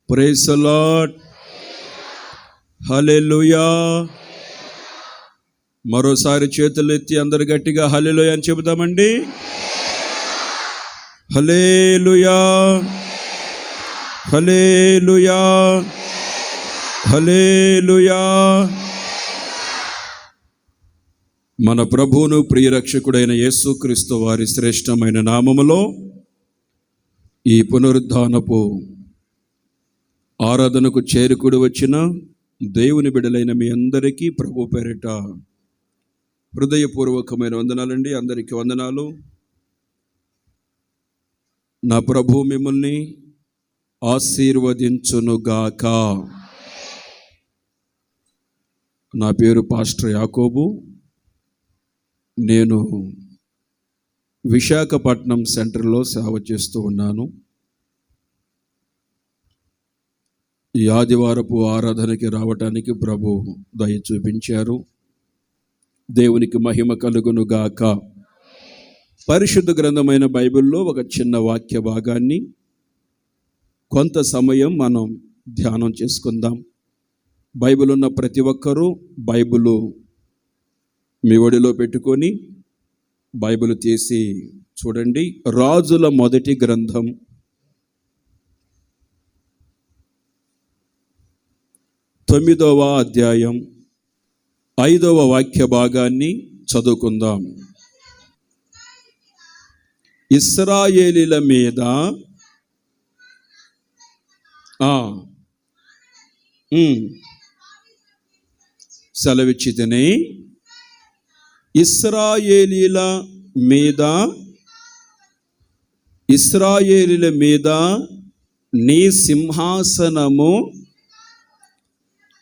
Praise the lord. హల్లెలూయా. మరోసారి చేతులు ఎత్తి అందరు గట్టిగా హల్లెలూయా అని చెబుతామండి. హల్లెలూయా, హల్లెలూయా, హల్లెలూయా. మన ప్రభువును ప్రియరక్షకుడైన యేసుక్రీస్తు వారి శ్రేష్టమైన నామములో ఈ పునరుద్ధానపు ఆరాధనకు చేరుకుడి వచ్చిన దేవుని బిడ్డలైన మీ అందరికీ ప్రభు పేరిట హృదయపూర్వకమైన వందనాలండి. అందరికీ వందనాలు. నా ప్రభు మిమ్మల్ని ఆశీర్వదించునుగాక. నా పేరు పాస్టర్ యాకోబు. నేను విశాఖపట్నం సెంటర్లో సేవ చేస్తూ ఉన్నాను. ఈ ఆదివారపు ఆరాధనకి రావటానికి ప్రభు దయ చూపించారు. దేవునికి మహిమ కలుగునుగాక. పరిశుద్ధ గ్రంథమైన బైబిల్లో ఒక చిన్న వాక్య భాగాన్ని కొంత సమయం మనం ధ్యానం చేసుకుందాం. బైబిల్ ఉన్న ప్రతి ఒక్కరూ బైబిల్ మీ ఒడిలో పెట్టుకొని బైబిల్ తీసి చూడండి. రాజుల మొదటి గ్రంథం 9వ అధ్యాయం 5వ వాక్య భాగాన్ని చదువుకుందాం. ఇశ్రాయేలీల మీద సెలవిచ్చితిని. ఇశ్రాయేలీల మీద నీ సింహాసనము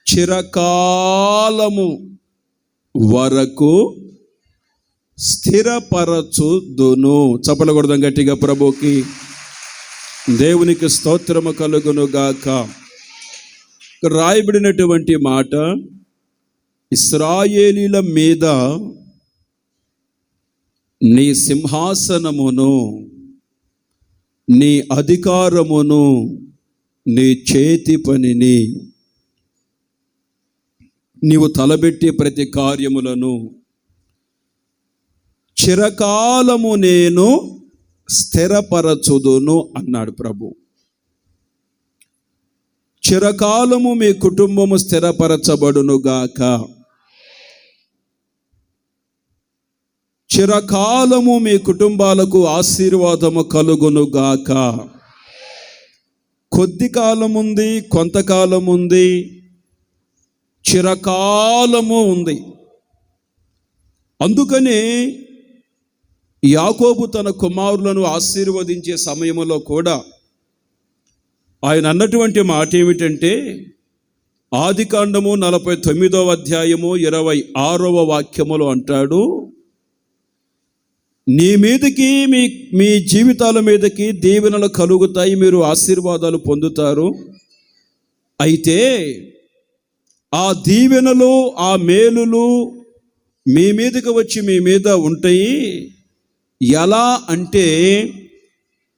చిరకాలము వరకు స్థిరపరచుదును. చప్పలు కొడదాం గట్టిగా ప్రభుకి. దేవునికి స్తోత్రము కలుగును గాక. రాయబడినటువంటి మాట, ఇశ్రాయేలీల మీద నీ సింహాసనమును, నీ అధికారమును, నీ చేతి పనిని, నీవు తలబెట్టే ప్రతి కార్యములను చిరకాలము నేను స్థిరపరచుదును అన్నాడు ప్రభు. చిరకాలము మీ కుటుంబము స్థిరపరచబడునుగాక. చిరకాలము మీ కుటుంబాలకు ఆశీర్వాదము కలుగునుగాక. కొద్ది కాలం ఉంది, కొంతకాలం ఉంది, చిరకాలము ఉంది. అందుకని యాకోబు తన కుమారులను ఆశీర్వదించే సమయంలో కూడా ఆయన అన్నటువంటి మాట ఏమిటంటే, ఆదికాండము 49వ అధ్యాయము 26వ వాక్యములో అంటాడు, నీ మీదకి మీ జీవితాల మీదకి దీవెనలు కలుగుతాయి, మీరు ఆశీర్వాదాలు పొందుతారు. అయితే ఆ దీవెనలు, ఆ మేలులు మీ మీదకి వచ్చి మీ మీద ఉంటాయి. ఎలా అంటే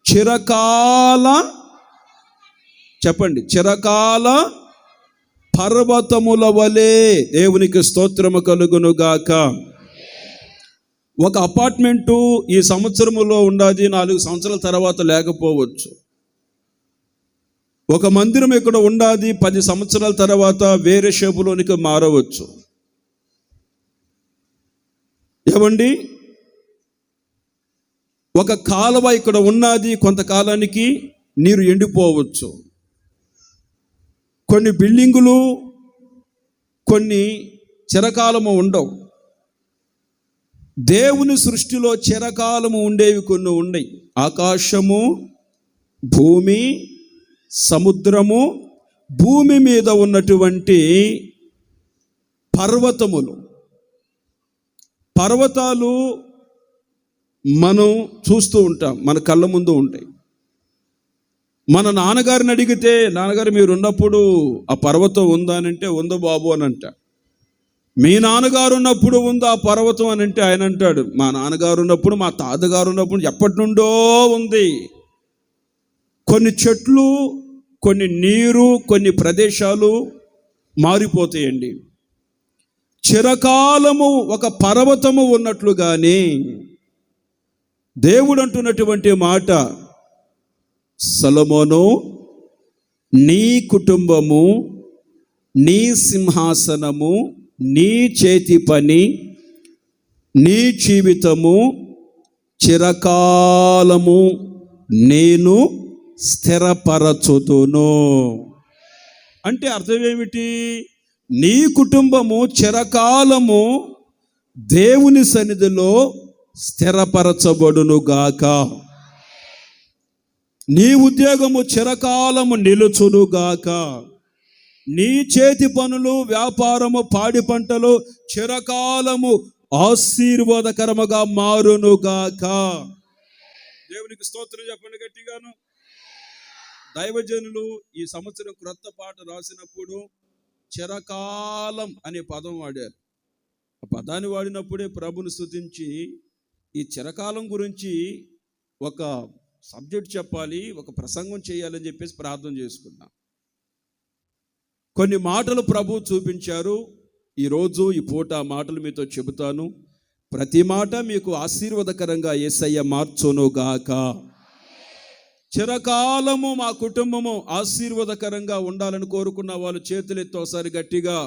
చిరకాల పర్వతముల వలె. దేవునికి స్తోత్రము కలుగునుగాక. ఒక అపార్ట్మెంటు ఈ సంవత్సరములో ఉండాది, 4 సంవత్సరాల తర్వాత లేకపోవచ్చు. ఒక మందిరం ఇక్కడ ఉండాది, 10 సంవత్సరాల తర్వాత వేరే షేపులోనికి మారవచ్చు. ఏమండి, ఒక కాలువ ఇక్కడ ఉన్నది, కొంతకాలానికి నీరు ఎండిపోవచ్చు. కొన్ని బిల్డింగులు కొన్ని చిరకాలము ఉండవు. దేవుని సృష్టిలో చిరకాలము ఉండేవి కొన్ని ఉన్నాయి. ఆకాశము, భూమి, సముద్రము, భూమి మీద ఉన్నటువంటి పర్వతాలు మనం చూస్తూ ఉంటాం, మన కళ్ళ ముందు ఉంటాయి. మన నాన్నగారిని అడిగితే, నాన్నగారు మీరు ఉన్నప్పుడు ఆ పర్వతం ఉందా అని అంటే, ఉందో బాబు అని అంట. మీ నాన్నగారు ఉన్నప్పుడు ఉందా ఆ పర్వతం అని అంటే ఆయన అంటాడు, మా నాన్నగారు ఉన్నప్పుడు, మా తాతగారు ఉన్నప్పుడు, ఎప్పటి నుండో ఉంది. కొన్ని చెట్లు కొన్ని నీరు, కొన్ని ప్రదేశాలు మారిపోతాయండి. చిరకాలము ఒక పర్వతము ఉన్నట్లుగానే దేవుడు అంటున్నటువంటి మాట, సొలొమోను, నీ కుటుంబము, నీ సింహాసనము, నీ చేతి పని, నీ జీవితము చిరకాలము నేను స్థిరపరచుతును. అంటే అర్థం ఏమిటి? నీ కుటుంబము చిరకాలము దేవుని సన్నిధిలో స్థిరపరచబడునుగాక. నీ ఉద్యోగము చిరకాలము నిలుచునుగాక. నీ చేతి పనులు, వ్యాపారము, పాడి పంటలు చిరకాలము ఆశీర్వాదకరముగా మారునుగాక. దేవునికి స్తోత్రం చెప్పండి గట్టిగాను. దైవజనులు ఈ సంవత్సరం క్రొత్త పాట రాసినప్పుడు చిరకాలం అనే పదం వాడారు. ఆ పదాన్ని వాడినప్పుడే ప్రభుని స్తుతించి ఈ చిరకాలం గురించి ఒక సబ్జెక్ట్ చెప్పాలి, ఒక ప్రసంగం చేయాలని చెప్పేసి ప్రార్థన చేసుకున్నాం. కొన్ని మాటలు ప్రభు చూపించారు. ఈరోజు ఈ పూట ఆ మాటలు మీతో చెబుతాను. ప్రతి మాట మీకు ఆశీర్వాదకరంగా యేసయ్య మార్చునుగాక. చిరకాలము మా కుటుంబము ఆశీర్వాదకరంగా ఉండాలని కోరుకున్న వాళ్ళు చేతులెత్తి ఒకసారి గట్టిగా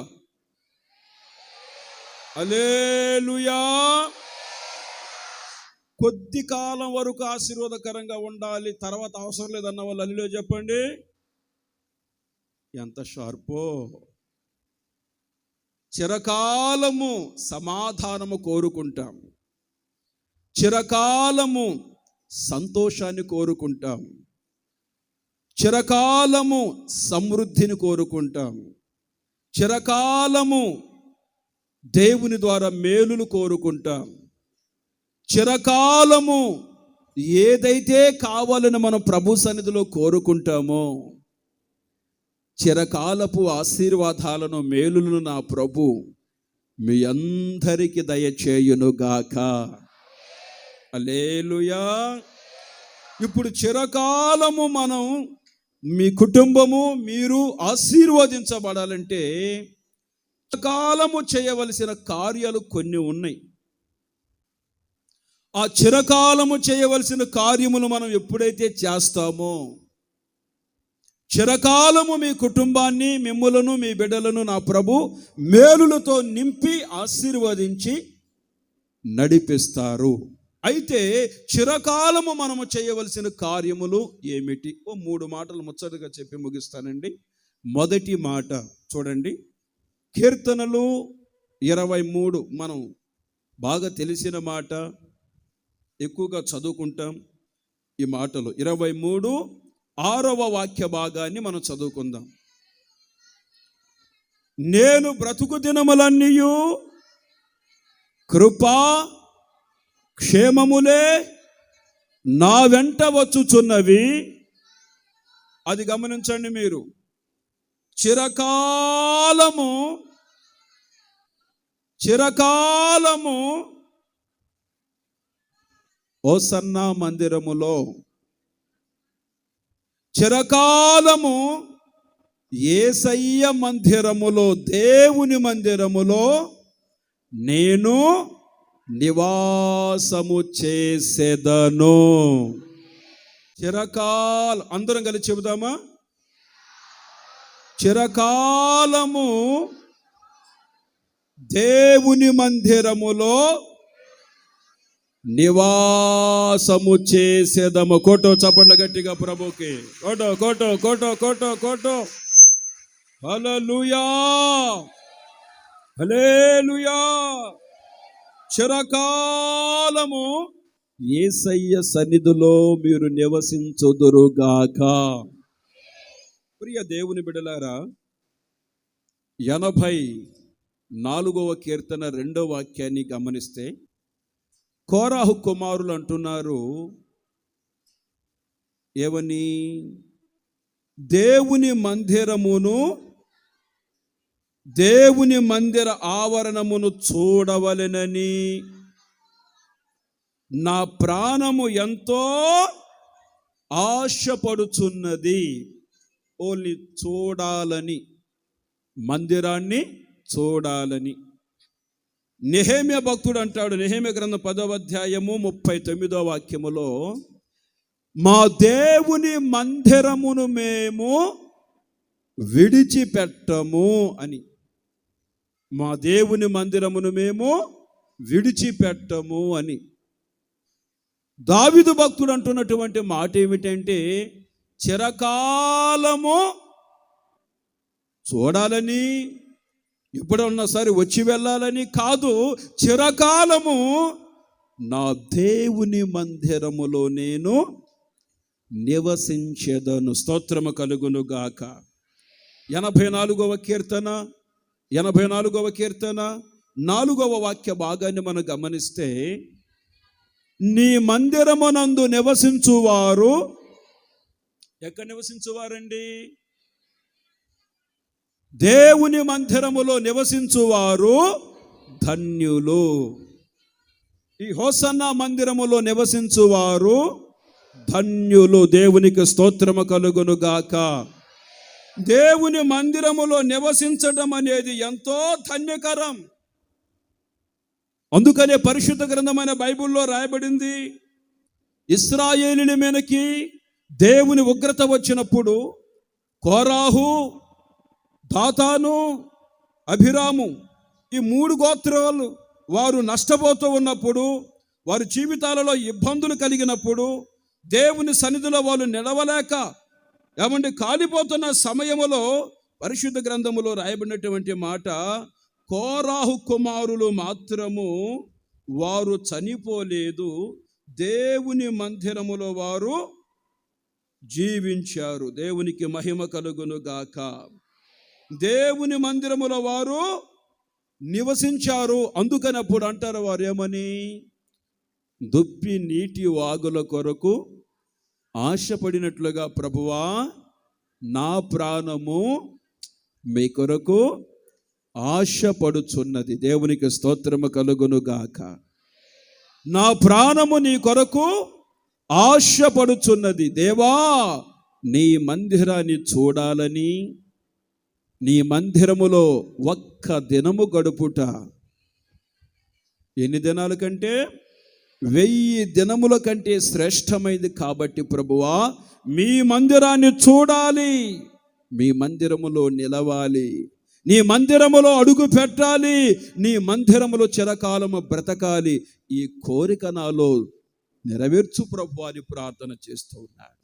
హల్లెలూయా. కొద్ది కాలం వరకు ఆశీర్వాదకరంగా ఉండాలి, తర్వాత అవసరం లేదన్న వాళ్ళు హల్లెలూయా చెప్పండి. ఎంత షార్పో! చిరకాలము సమాధానము కోరుకుంటాం, చిరకాలము సంతోషాన్ని కోరుకుంటాం, చిరకాలము సమృద్ధిని కోరుకుంటాం, చిరకాలము దేవుని ద్వారా మేలును కోరుకుంటాం, చిరకాలము ఏదైతే కావాలని మనం ప్రభు సన్నిధిలో కోరుకుంటామో చిరకాలపు ఆశీర్వాదాలను, మేలులను నా ప్రభు మీ అందరికీ దయచేయునుగాక. హల్లెలూయా. ఇప్పుడు చిరకాలము మనం, మీ కుటుంబము, మీరు ఆశీర్వదించబడాలంటే చిరకాలము చేయవలసిన కార్యాలు కొన్ని ఉన్నాయి. ఆ చిరకాలము చేయవలసిన కార్యములు మనం ఎప్పుడైతే చేస్తామో చిరకాలము మీ కుటుంబాన్ని, మిమ్ములను, మీ బిడ్డలను నా ప్రభు మేలులతో నింపి ఆశీర్వదించి నడిపిస్తారు. అయితే చిరకాలము మనము చేయవలసిన కార్యములు ఏమిటి? 3 మాటలు ముచ్చటగా చెప్పి ముగిస్తానండి. మొదటి మాట చూడండి, కీర్తనలు 23 మనం బాగా తెలిసిన మాట, ఎక్కువగా చదువుకుంటాం ఈ మాటలు. 23 6వ వాక్య భాగాన్ని మనం చదువుకుందాం. నేను బ్రతుకు దినములన్నీయు కృపా క్షేమములే నా వెంట వచ్చుచున్నవి. అది గమనించండి మీరు. చిరకాలము హోసన్నా మందిరములో, చిరకాలము యేసయ్య మందిరములో, దేవుని మందిరములో నేను నివాసము చేసేదను. చిరకాలం అందరం కలిసి చెబుదామా? చిరకాలము దేవుని మందిరములో నివాసము చేసేదము. కోటో చప్పట్ల గట్టిగా ప్రభుకి. కోటో కోటో కోటో కోటో కోటో. హల్లెలూయా, హల్లెలూయా. చిరకాలము యేసయ్య సన్నిధిలో మీరు నివసించుదురుగాక. ప్రియ దేవుని బిడ్డలారా, 84వ కీర్తన 2వ వాక్యాన్ని గమనిస్తే కోరాహు కుమారులు అంటున్నారు ఏమని? దేవుని మందిరమును, దేవుని మందిర ఆవరణమును చూడవలెనని నా ప్రాణము ఎంతో ఆశపడుచున్నది. ఓన్లీ చూడాలని, మందిరాన్ని చూడాలని. నెహెమ్యా భక్తుడు అంటాడు, నెహెమ్యా గ్రంథం 10వ అధ్యాయము 39వ వాక్యములో, మా దేవుని మందిరమును మేము విడిచిపెట్టము అని. మా దేవుని మందిరమును మేము విడిచిపెట్టము అని. దావీదు భక్తుడు అంటున్నటువంటి మాట ఏమిటంటే, చిరకాలము చూడాలని, ఎప్పుడన్నా సరే వచ్చి వెళ్ళాలని కాదు, చిరకాలము నా దేవుని మందిరములో నేను నివసించెదను. స్తోత్రము కలుగును గాక. 84వ కీర్తన 4వ వాక్య భాగాన్ని మనం గమనిస్తే, నీ మందిరమునందు నివసించువారు, ఎక్కడ నివసించువారండి? దేవుని మందిరములో నివసించువారు ధన్యులు. ఈ హోసన్నా మందిరములో నివసించువారు ధన్యులు. దేవునికి స్తోత్రము కలుగును గాక. దేవుని మందిరములో నివసించడం అనేది ఎంతో ధన్యకరం. అందుకనే పరిశుద్ధ గ్రంథమైన బైబిల్లో రాయబడింది, ఇశ్రాయేలీయుల మీదకి దేవుని ఉగ్రత వచ్చినప్పుడు కోరాహు, దాతాను, అభిరాము, ఈ 3 గోత్రాలు వారు నష్టపోతూ ఉన్నప్పుడు, వారి జీవితాలలో ఇబ్బందులు కలిగినప్పుడు, దేవుని సన్నిధిలో వాళ్ళు నిలవలేక కాలిపోతున్న సమయములో పరిశుద్ధ గ్రంథములో రాయబడినటువంటి మాట, కోరాహు కుమారులు మాత్రము వారు చనిపోలేదు, దేవుని మందిరములో వారు జీవించారు. దేవునికి మహిమ కలుగును గాక. దేవుని మందిరములో వారు నివసించారు. అందుకని అప్పుడు అంటారు వారు ఏమని, దుప్పి నీటి వాగుల కొరకు ఆశపడినట్లుగా ప్రభువా నా ప్రాణము మీ కొరకు ఆశపడుచున్నది. దేవునికి స్తోత్రము కలుగును గాక. నా ప్రాణము నీ కొరకు ఆశపడుచున్నది. దేవా, నీ మందిరాన్ని చూడాలని, నీ మందిరములో ఒక్క దినము గడుపుట ఎన్ని దినాల కంటే 1000 దినముల కంటే శ్రేష్టమైంది. కాబట్టి ప్రభువా, మీ మందిరాన్ని చూడాలి, మీ మందిరములో నిలవాలి, నీ మందిరములో అడుగు పెట్టాలి, నీ మందిరములో చిరకాలము బ్రతకాలి. ఈ కోరిక నాలో నెరవేర్చు ప్రభువా అని ప్రార్థన చేస్తూ ఉన్నాడు.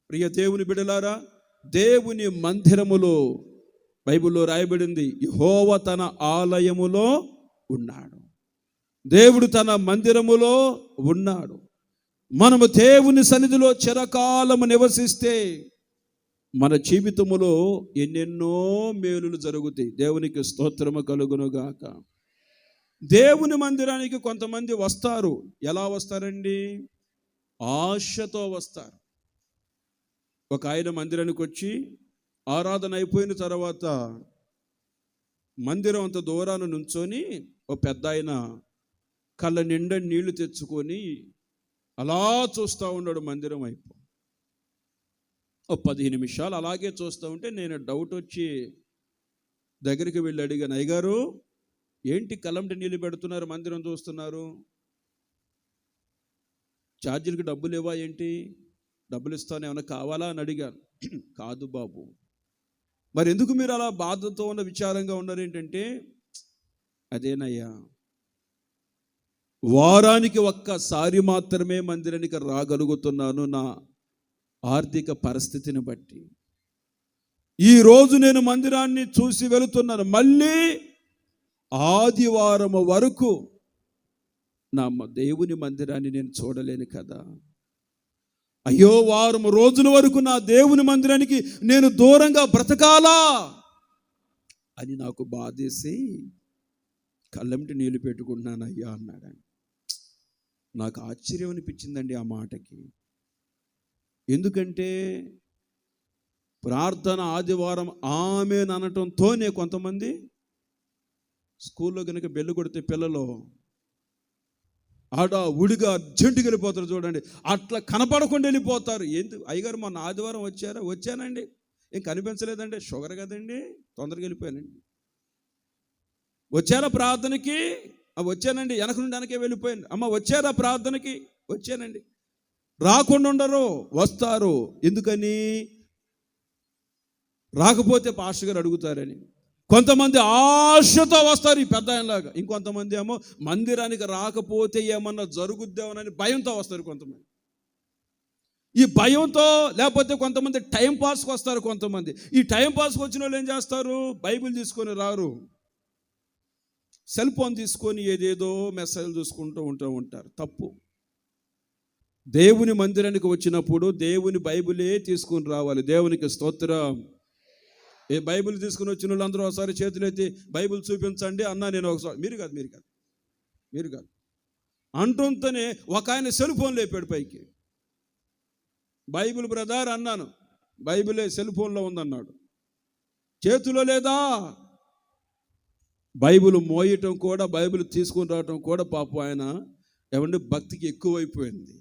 ప్రియ దేవుని బిడ్డలారా, దేవుని మందిరములో బైబిల్లో రాయబడింది, యెహోవా తన ఆలయములో ఉన్నాడు. దేవుడు తన మందిరములో ఉన్నాడు. మనము దేవుని సన్నిధిలో చిరకాలము నివసిస్తే మన జీవితములో ఎన్నెన్నో మేలులు జరుగుతాయి. దేవునికి స్తోత్రము కలుగును గాక. దేవుని మందిరానికి కొంతమంది వస్తారు. ఎలా వస్తారండి? ఆశతో వస్తారు. ఒక ఆయన మందిరానికి వచ్చి ఆరాధన అయిపోయిన తర్వాత మందిరం అంత దూరాన నుంచొని ఒక పెద్ద ఆయన కళ్ళ నిండా నీళ్లు తెచ్చుకొని అలా చూస్తూ ఉన్నాడు మందిరం వైపు. ఒక 15 నిమిషాలు అలాగే చూస్తూ ఉంటే నేను డౌట్ వచ్చి దగ్గరికి వెళ్ళి అడిగాను, అయ్యగారు ఏంటి కళ్ళంటి నీళ్ళు పెడుతున్నారు, మందిరం చూస్తున్నారు, ఛార్జీలకి డబ్బులు ఇవ్వా ఏంటి, డబ్బులు ఇస్తాను ఏమైనా కావాలా అని అడిగాను. కాదు బాబు. మరి ఎందుకు మీరు అలా బాధతో ఉన్న విచారంగా ఉన్నారు ఏంటంటే, అదేనయ్యా, వారానికి ఒక్కసారి మాత్రమే మందిరానికి రాగలుగుతున్నాను నా ఆర్థిక పరిస్థితిని బట్టి. ఈరోజు నేను మందిరాన్ని చూసి వెళుతున్నాను, మళ్ళీ ఆదివారం వరకు నా దేవుని మందిరాన్ని నేను చూడలేను కదా. అయ్యో, వారం రోజుల వరకు నా దేవుని మందిరానికి నేను దూరంగా బ్రతకాలా అని నాకు బాధేసి కళ్ళంటి నీళ్ళు పెట్టుకుంటున్నాను అయ్యా అన్నాడు. నాకు ఆశ్చర్యం అనిపించిందండి ఆ మాటకి. ఎందుకంటే ప్రార్థన ఆదివారం ఆమేన్ అనటంతోనే కొంతమంది స్కూల్లో కనుక బెల్లు కొడితే పిల్లలు ఆడ ఉడిగా అర్జెంటుగా వెళ్ళిపోతారు చూడండి, అట్లా కనపడకుండా వెళ్ళిపోతారు. ఎందుకు అయ్యగారు మొన్న ఆదివారం వచ్చారా? వచ్చానండి. ఏం కనిపించలేదండి, షుగర్ కదండి, తొందరగా వెళ్ళిపోయానండి. వచ్చారా ప్రార్థనకి? వచ్చానండి. వెనక నుండి వెనకే వెళ్ళిపోయాను. అమ్మ వచ్చారా ప్రార్థనకి? వచ్చానండి. రాకుండా ఉండరు, వస్తారు. ఎందుకని? రాకపోతే పాస్టర్ గారు అడుగుతారని. కొంతమంది ఆశతో వస్తారు ఈ పెద్ద ఆయనలాగా, ఇంకొంతమంది ఏమో మందిరానికి రాకపోతే ఏమన్నా జరుగుద్దామని భయంతో వస్తారు కొంతమంది. ఈ భయంతో, లేకపోతే కొంతమంది టైం పాస్కి వస్తారు. కొంతమంది ఈ టైం పాస్కి వచ్చిన వాళ్ళు ఏం చేస్తారు? బైబిల్ తీసుకొని రారు, సెల్ ఫోన్ తీసుకొని ఏదేదో మెసేజ్ చూసుకుంటూ ఉంటారు. తప్పు. దేవుని మందిరానికి వచ్చినప్పుడు దేవుని బైబిలే తీసుకుని రావాలి. దేవునికి స్తోత్రం. ఏ బైబిల్ తీసుకుని వచ్చిన వాళ్ళు అందరూ ఒకసారి చేతులెత్తి బైబిల్ చూపించండి అన్నా. నేను ఒకసారి మీరు కాదు అంటుంటేనే ఒక ఆయన సెల్ ఫోన్ లేపాడు పైకి. బైబిల్ బ్రదర్ అన్నాను. బైబిలే సెల్ ఫోన్లో ఉందన్నాడు. చేతిలో లేదా? బైబిల్ మోయటం కూడా, బైబిల్ తీసుకుని రావటం కూడా పాపం ఆయన ఏమంటే భక్తికి ఎక్కువైపోయింది.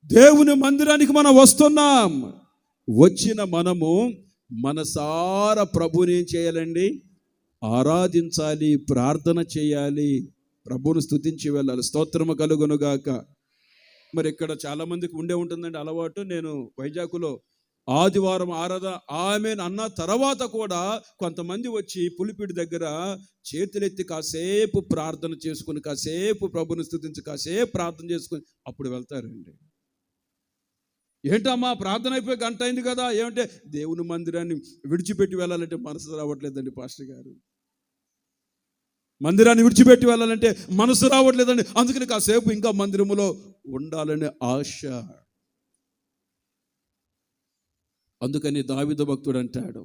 దేవుని మందిరానికి మనం వస్తున్నాం. వచ్చిన మనము మనసారా ప్రభుని ఏం చేయాలండి? ఆరాధించాలి, ప్రార్థన చేయాలి, ప్రభువును స్తుతించి వెళ్ళాలి. స్తోత్రము కలుగునుగాక. మరి ఇక్కడ చాలామందికి ఉండే ఉంటుందండి అలవాటు. నేను వైజాగ్లో ఆదివారం ఆరాధన ఆమెను అన్న తర్వాత కూడా కొంతమంది వచ్చి పులిపిడి దగ్గర చేతులెత్తి కాసేపు ప్రార్థన చేసుకుని, కాసేపు ప్రభుని స్తుతించి, కాసేపు ప్రార్థన చేసుకుని అప్పుడు వెళ్తారండి. ఏంటమ్మా ప్రార్థన అయిపోయి గంట అయింది కదా, ఏమంటే దేవుని మందిరాన్ని విడిచిపెట్టి వెళ్ళాలంటే మనసు రావట్లేదండి పాస్టర్ గారు. మందిరాన్ని విడిచిపెట్టి వెళ్ళాలంటే మనసు రావట్లేదండి. అందుకని కాసేపు ఇంకా మందిరములో ఉండాలనే ఆశ. అందుకని దావీదు భక్తుడు అంటాడు,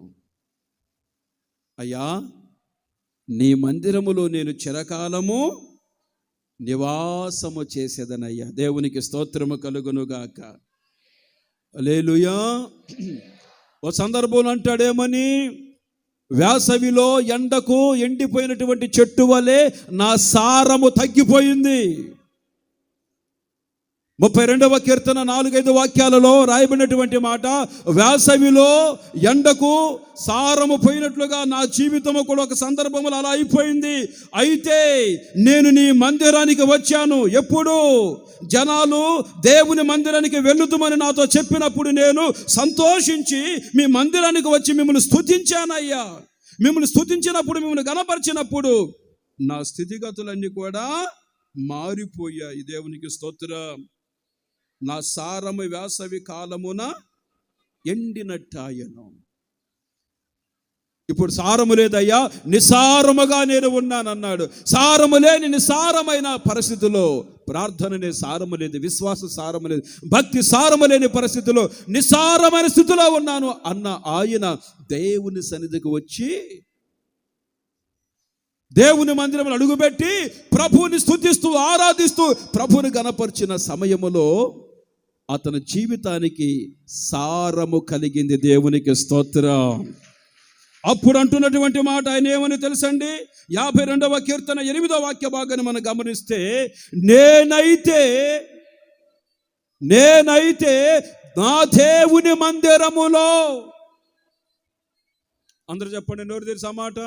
అయ్యా నీ మందిరములో నేను చిరకాలము నివాసము చేసేదనయ్యా. దేవునికి స్తోత్రము కలుగునుగాక. హల్లెలూయా. ఓ సందర్భంలో అంటాడేమని? వేసవిలో ఎండకు ఎండిపోయినటువంటి చెట్టు వలె నా సారము తగ్గిపోయింది. 32వ కీర్తన 4-5 వాక్యాలలో రాయబడినటువంటి మాట, వేసవిలో ఎండకు సారము పోయినట్లుగా నా జీవితము కూడా ఒక సందర్భంలో అలా అయిపోయింది. అయితే నేను నీ మందిరానికి వచ్చాను. ఎప్పుడు? జనాలు దేవుని మందిరానికి వెళుతుమని నాతో చెప్పినప్పుడు నేను సంతోషించి మీ మందిరానికి వచ్చి మిమ్మల్ని స్తుతించానయ్యా. మిమ్మల్ని స్తుతించినప్పుడు, మిమ్మల్ని గణపరిచినప్పుడు నా స్థితిగతులన్నీ కూడా మారిపోయాయి. దేవునికి స్తోత్రం. నా సారము వేసవి కాలమున ఎండినట్టాయను. ఇప్పుడు సారము లేదయ్యా, నిసారముగా నేను ఉన్నానన్నాడు. సారము లేని నిసారమైన పరిస్థితిలో ప్రార్థననే సారము లేదు, విశ్వాస సారము లేదు, భక్తి సారము లేని పరిస్థితిలో నిసారమైన స్థితిలో ఉన్నాను అన్న ఆయన దేవుని సన్నిధికి వచ్చి దేవుని మందిరంలో అడుగుపెట్టి ప్రభువుని స్తుతిస్తూ ఆరాధిస్తూ ప్రభువుని గణపరిచిన సమయములో అతని జీవితానికి సారము కలిగింది. దేవునికి స్తోత్రం. అప్పుడు అంటున్నటువంటి మాట ఆయన ఏమని తెలుసండి? 52వ కీర్తన 8వ వాక్య భాగాన్ని మనం గమనిస్తే, నేనైతే నా దేవుని మందిరములో, అందరూ చెప్పండి నోరు తెరిచి ఆ మాట.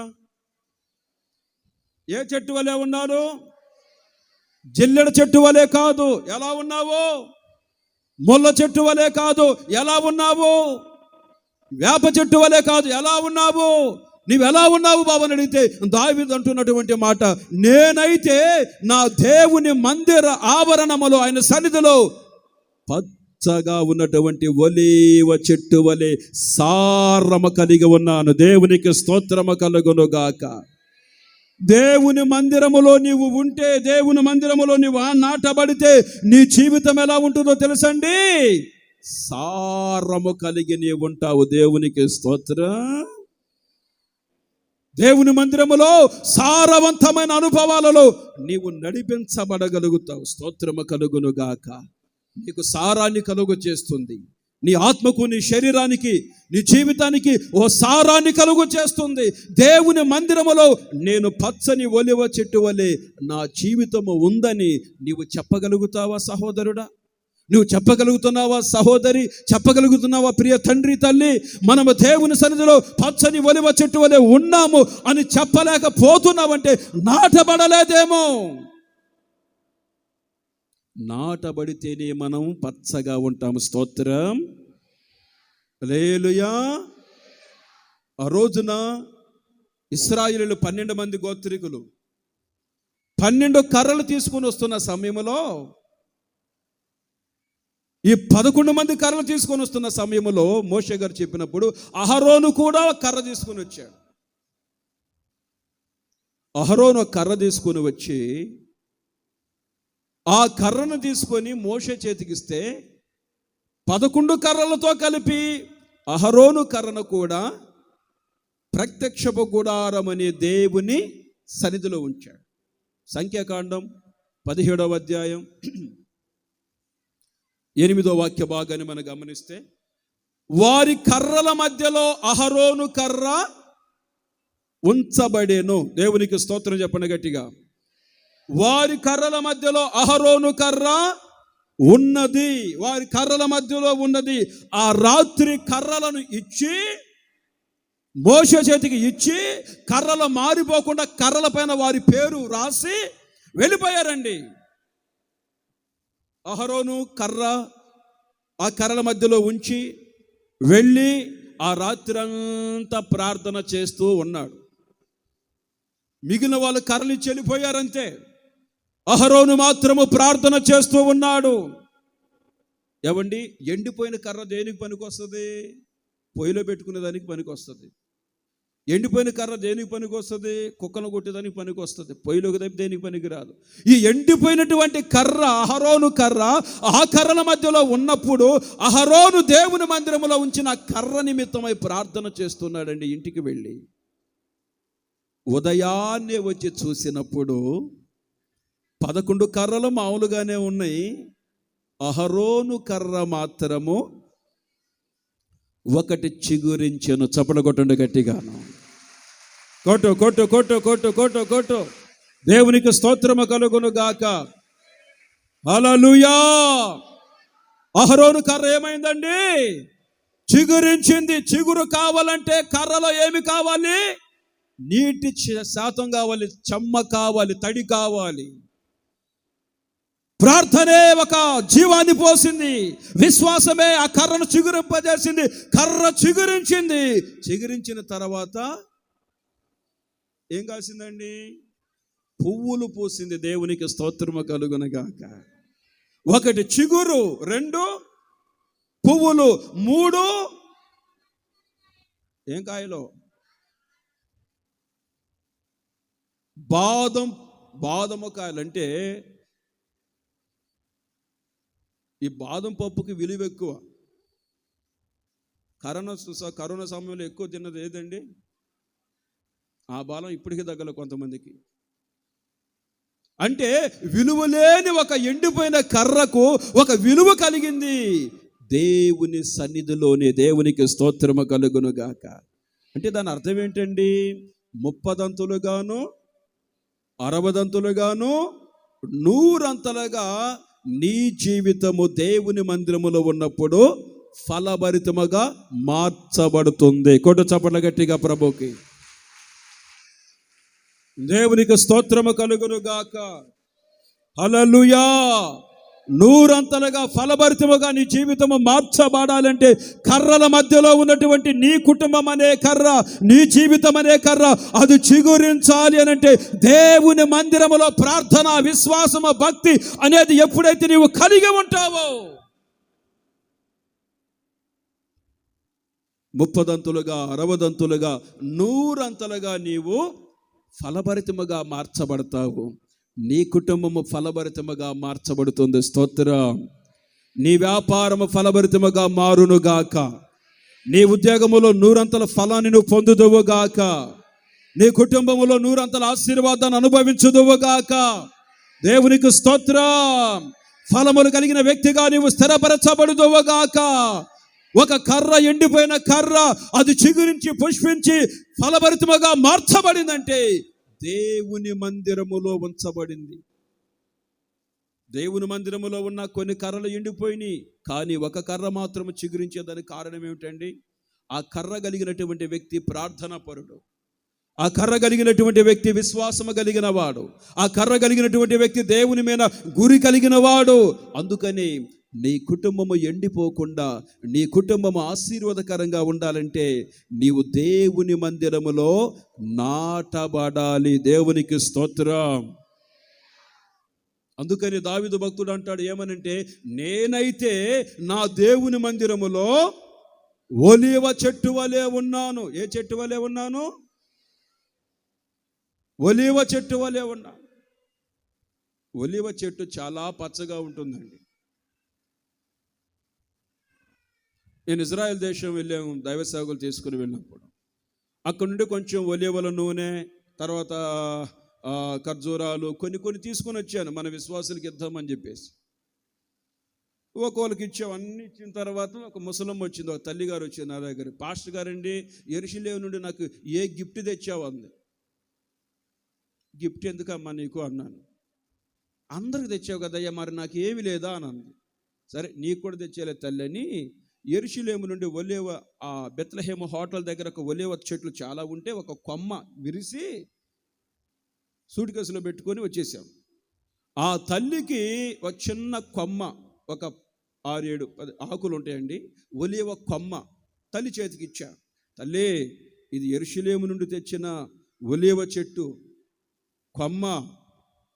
ఏ చెట్టు వలె ఉన్నారు? జిల్లెడ చెట్టు వలె కాదు. ఎలా ఉన్నావు? ముళ్ళ చెట్టు వలె కాదు. ఎలా ఉన్నావు? వేప చెట్టు వలె కాదు. ఎలా ఉన్నావు? నీవు ఎలా ఉన్నావు బాబు అని అడిగితే దావీదు అంటున్నటువంటి మాట, నేనైతే నా దేవుని మందిర ఆవరణములో, ఆయన సన్నిధిలో పచ్చగా ఉన్నటువంటి ఒలీవ చెట్టు వలె సారము కలిగి ఉన్నాను. దేవునికి స్తోత్రము కలుగునుగాక. దేవుని మందిరములో నీవు ఉంటే, దేవుని మందిరములో నీవు నాటబడితే నీ జీవితం ఎలా ఉంటుందో తెలుసండి? సారము కలిగి నీవు ఉంటావు. దేవునికి స్తోత్రం. దేవుని మందిరములో సారవంతమైన అనుభవాలలో నీవు నడిపించబడగలుగుతావు. స్తోత్రము కలుగునుగాక. నీకు సారాన్ని కలుగు చేస్తుంది, నీ ఆత్మకు, నీ శరీరానికి, నీ జీవితానికి ఓ సారాన్ని కలుగు చేస్తుంది. దేవుని మందిరములో నేను పచ్చని ఒలివ చెట్టు వలె నా జీవితము ఉందని నీవు చెప్పగలుగుతావా సహోదరుడా? నువ్వు చెప్పగలుగుతున్నావా సహోదరి? చెప్పగలుగుతున్నావా ప్రియ తండ్రి, తల్లి? మనము దేవుని సన్నిధిలో పచ్చని ఒలివ చెట్టు వలె ఉన్నాము అని చెప్పలేకపోతున్నావంటే నాటబడలేదేమో. నాటబడితేనే మనం పచ్చగా ఉంటాము. స్తోత్రం, హల్లెలూయా. ఆ రోజున ఇశ్రాయేలీయులు 12 మంది గోత్రికులు 12 కర్రలు తీసుకుని వస్తున్న సమయంలో, ఈ 11 మంది కర్రలు తీసుకొని వస్తున్న సమయంలో మోషే గారు చెప్పినప్పుడు అహరోను కూడా కర్ర తీసుకుని వచ్చాడు. అహరోను కర్ర తీసుకుని వచ్చి ఆ కర్రను తీసుకొని మోషే చేతికిస్తే 11 కర్రలతో కలిపి అహరోను కర్రను కూడా ప్రత్యక్షపు గుడారం అనే దేవుని సన్నిధిలో ఉంచాడు. సంఖ్యాకాండం 17వ అధ్యాయం 8వ వాక్య భాగాన్ని మనం గమనిస్తే, వారి కర్రల మధ్యలో అహరోను కర్ర ఉంచబడేను. దేవునికి స్తోత్రం చెప్పండి గట్టిగా. వారి కర్రల మధ్యలో అహరోను కర్ర ఉన్నది. వారి కర్రల మధ్యలో ఉన్నది. ఆ రాత్రి కర్రలను ఇచ్చి, మోషే చేతికి ఇచ్చి, కర్రలు మారిపోకుండా కర్రల పైన వారి పేరు రాసి వెళ్ళిపోయారండి. అహరోను కర్ర ఆ కర్రల మధ్యలో ఉంచి వెళ్ళి ఆ రాత్రి అంతా ప్రార్థన చేస్తూ ఉన్నాడు. మిగిలిన వాళ్ళు కర్రలు ఇచ్చి వెళ్ళిపోయారంతే. అహరోను మాత్రము ప్రార్థన చేస్తూ ఉన్నాడు. ఏవండి, ఎండిపోయిన కర్ర దేనికి పనికొస్తుంది? పొయ్యిలో పెట్టుకునే దానికి పనికొస్తుంది. ఎండిపోయిన కర్ర దేనికి పనికొస్తుంది? కుక్కను కొట్టేదానికి పనికొస్తుంది. పొయ్యిలోకి తప్పి దేనికి పనికి రాదు. ఈ ఎండిపోయినటువంటి కర్ర, అహరోను కర్ర, ఆ కర్రల మధ్యలో ఉన్నప్పుడు అహరోను దేవుని మందిరములో ఉంచిన కర్ర నిమిత్తమై ప్రార్థన చేస్తున్నాడండి. ఇంటికి వెళ్ళి ఉదయాన్నే వచ్చి చూసినప్పుడు 11 కర్రలు మామూలుగానే ఉన్నాయి. అహరోను కర్ర మాత్రము ఒకటి చిగురించెను. చప్పట్లు కొట్టండి గట్టిగాను. కొట్టు కొట్టు కొట్టు కొట్టు కొట్టు కొట్టు. దేవునికి స్తోత్రము కలుగును గాక. హల్లెలూయా. అహరోను కర్ర ఏమైందండి? చిగురించింది. చిగురు కావాలంటే కర్రలో ఏమి కావాలి? నీటి శాతం కావాలి, చెమ్మ కావాలి, తడి కావాలి. ప్రార్థనే ఒక జీవాన్ని పోసింది. విశ్వాసమే ఆ కర్రను చిగురింపజేసింది. కర్ర చిగురించింది. చిగురించిన తర్వాత ఏం కాసిందండి? పువ్వులు పూసింది. దేవునికి స్తోత్రము కలుగునగాక. ఒకటి చిగురు, 2 పువ్వులు, 3 ఏం కాయలో? బాదము కాయలంటే ఈ బాదం పప్పుకి విలువ ఎక్కువ. కరోనా సమయంలో ఎక్కువ తిన్నది ఏదండి? ఆ బాదం ఇప్పటికీ తగ్గల కొంతమందికి. అంటే విలువలేని ఒక ఎండిపోయిన కర్రకు ఒక విలువ కలిగింది దేవుని సన్నిధిలోనే. దేవునికి స్తోత్రము కలుగును గాక. అంటే దాని అర్థం ఏంటండి? 30 దంతులుగాను, 60 దంతులుగాను, 100 అంతలుగా నీ జీవితము దేవుని మందిరములో ఉన్నప్పుడు ఫలభరితముగా మార్చబడుతుంది. కొట్టు చప్పట్ల గట్టిగా ప్రభుకి. దేవునికి స్తోత్రము కలుగును గాక. హల్లెలూయా. 100 అంతలుగా ఫలభరితముగా నీ జీవితము మార్చబడాలంటే కర్రల మధ్యలో ఉన్నటువంటి నీ కుటుంబం అనే కర్ర, నీ జీవితం అనే కర్ర అది చిగురించాలి అనంటే దేవుని మందిరములో ప్రార్థన, విశ్వాసము, భక్తి అనేది ఎప్పుడైతే నీవు కలిగి ఉంటావో 30 దంతులుగా, 60 దంతులుగా, 100 అంతలుగా నీవు ఫలభరితముగా మార్చబడతావు. నీ కుటుంబము ఫలభరితముగా మార్చబడుతుంది. స్తోత్రం. నీ వ్యాపారము ఫలభరితముగా మారునుగాక. నీ ఉద్యోగములో 100 అంతల ఫలాన్ని నువ్వు పొందుదువుగాక. నీ కుటుంబములో 100 అంతల ఆశీర్వాదాన్ని అనుభవించుదువుగాక. దేవునికి స్తోత్రం. ఫలములు కలిగిన వ్యక్తిగా నీవు స్థిరపరచబడుదువుగాక. ఒక కర్ర, ఎండిపోయిన కర్ర, అది చిగురించి పుష్పించి ఫలభరితముగా మార్చబడిందంటే దేవుని మందిరములో ఉంచబడింది. దేవుని మందిరములో ఉన్న కొన్ని కర్రలు ఎండిపోయినాయి, కానీ ఒక కర్ర మాత్రం చిగురించేదానికి కారణం ఏమిటండి? ఆ కర్ర కలిగినటువంటి వ్యక్తి ప్రార్థనా పరుడు, ఆ కర్ర కలిగినటువంటి వ్యక్తి విశ్వాసము కలిగిన వాడు, ఆ కర్ర కలిగినటువంటి వ్యక్తి దేవుని మీద గురి కలిగిన వాడు. అందుకని నీ కుటుంబము ఎండిపోకుండా, నీ కుటుంబము ఆశీర్వాదకరంగా ఉండాలంటే నీవు దేవుని మందిరములో నాటబడాలి. దేవునికి స్తోత్రం. అందుకని దావీదు భక్తుడు అంటాడు ఏమనంటే, నేనైతే నా దేవుని మందిరములో ఒలీవ చెట్టు వలె ఉన్నాను. ఏ చెట్టు వలె ఉన్నాను? ఒలీవ చెట్టు వలె ఉన్నాను. ఒలీవ చెట్టు చాలా పచ్చగా ఉంటుందండి. నేను ఇజ్రాయెల్ దేశం వెళ్ళాము, దైవ సేవకులు తీసుకుని వెళ్ళినప్పుడు అక్కడ నుండి కొంచెం ఒలీవల నూనె, తర్వాత ఖర్జూరాలు కొన్ని తీసుకొని వచ్చాను, మన విశ్వాసులకి ఇద్దామని చెప్పేసి. ఒకళ్ళకి ఇచ్చాం. అన్నీ ఇచ్చిన తర్వాత ఒక ముసలమ్మ వచ్చింది, ఒక తల్లిగారు వచ్చింది నా దగ్గర. పాస్టర్ గారండి, యెరూషలేము నుండి నాకు ఏ గిఫ్ట్ తెచ్చావు అంది. గిఫ్ట్ ఎందుకమ్మా నీకు అన్నాను. అందరికి తెచ్చావు కదయ్యా, మరి నాకు ఏమి లేదా అని అంది. సరే నీకు కూడా తెచ్చేలే తల్లి అని యెరూషలేము నుండి ఒలీవ, ఆ బెత్లెహేము హోటల్ దగ్గర ఒక ఒలీవ చెట్లు చాలా ఉంటే ఒక కొమ్మ విరిసి సూట్ కేసులో పెట్టుకొని వచ్చేసాం. ఆ తల్లికి ఒక చిన్న కొమ్మ, ఒక 6-7 ఆకులు ఉంటాయండి, ఒలీవ కొమ్మ తల్లి చేతికి ఇచ్చా. తల్లి, ఇది యెరూషలేము నుండి తెచ్చిన ఒలీవ చెట్టు కొమ్మ,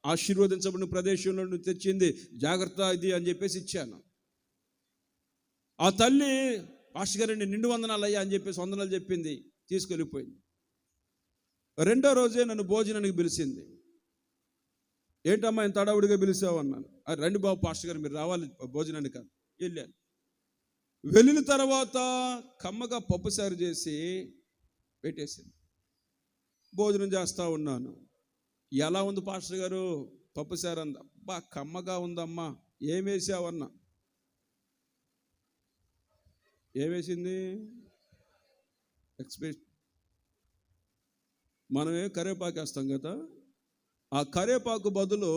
ఆశీర్వదించబడిన ప్రదేశంలో నుండి తెచ్చింది, జాగ్రత్త ఇది అని చెప్పేసి ఇచ్చాను. ఆ తల్లి, పాస్టర్ గారండి నిండు వందనాలు అయ్యా అని చెప్పేసి వందనాలు చెప్పింది, తీసుకెళ్ళిపోయింది. రెండో రోజే నన్ను భోజనానికి పిలిచింది. ఏంటమ్మా ఇంత తడవుడిగా పిలిచావు అన్నాను. రండి బాబు పాస్టర్ గారు, మీరు రావాలి భోజనానికి కాదు. వెళ్ళాను. వెళ్ళిన తర్వాత కమ్మగా పప్పుసారు చేసి పెట్టేసింది. భోజనం చేస్తూ ఉన్నాను. ఎలా ఉంది పాస్టర్ గారు పప్పుసారు అంద. అబ్బా కమ్మగా ఉందమ్మా, ఏం వేసావన్నా. ఏమేసింది? ఎక్స్ప్రెస్ మనమే కరివేపాకు వేస్తాం కదా, ఆ కరివేపాకు బదులు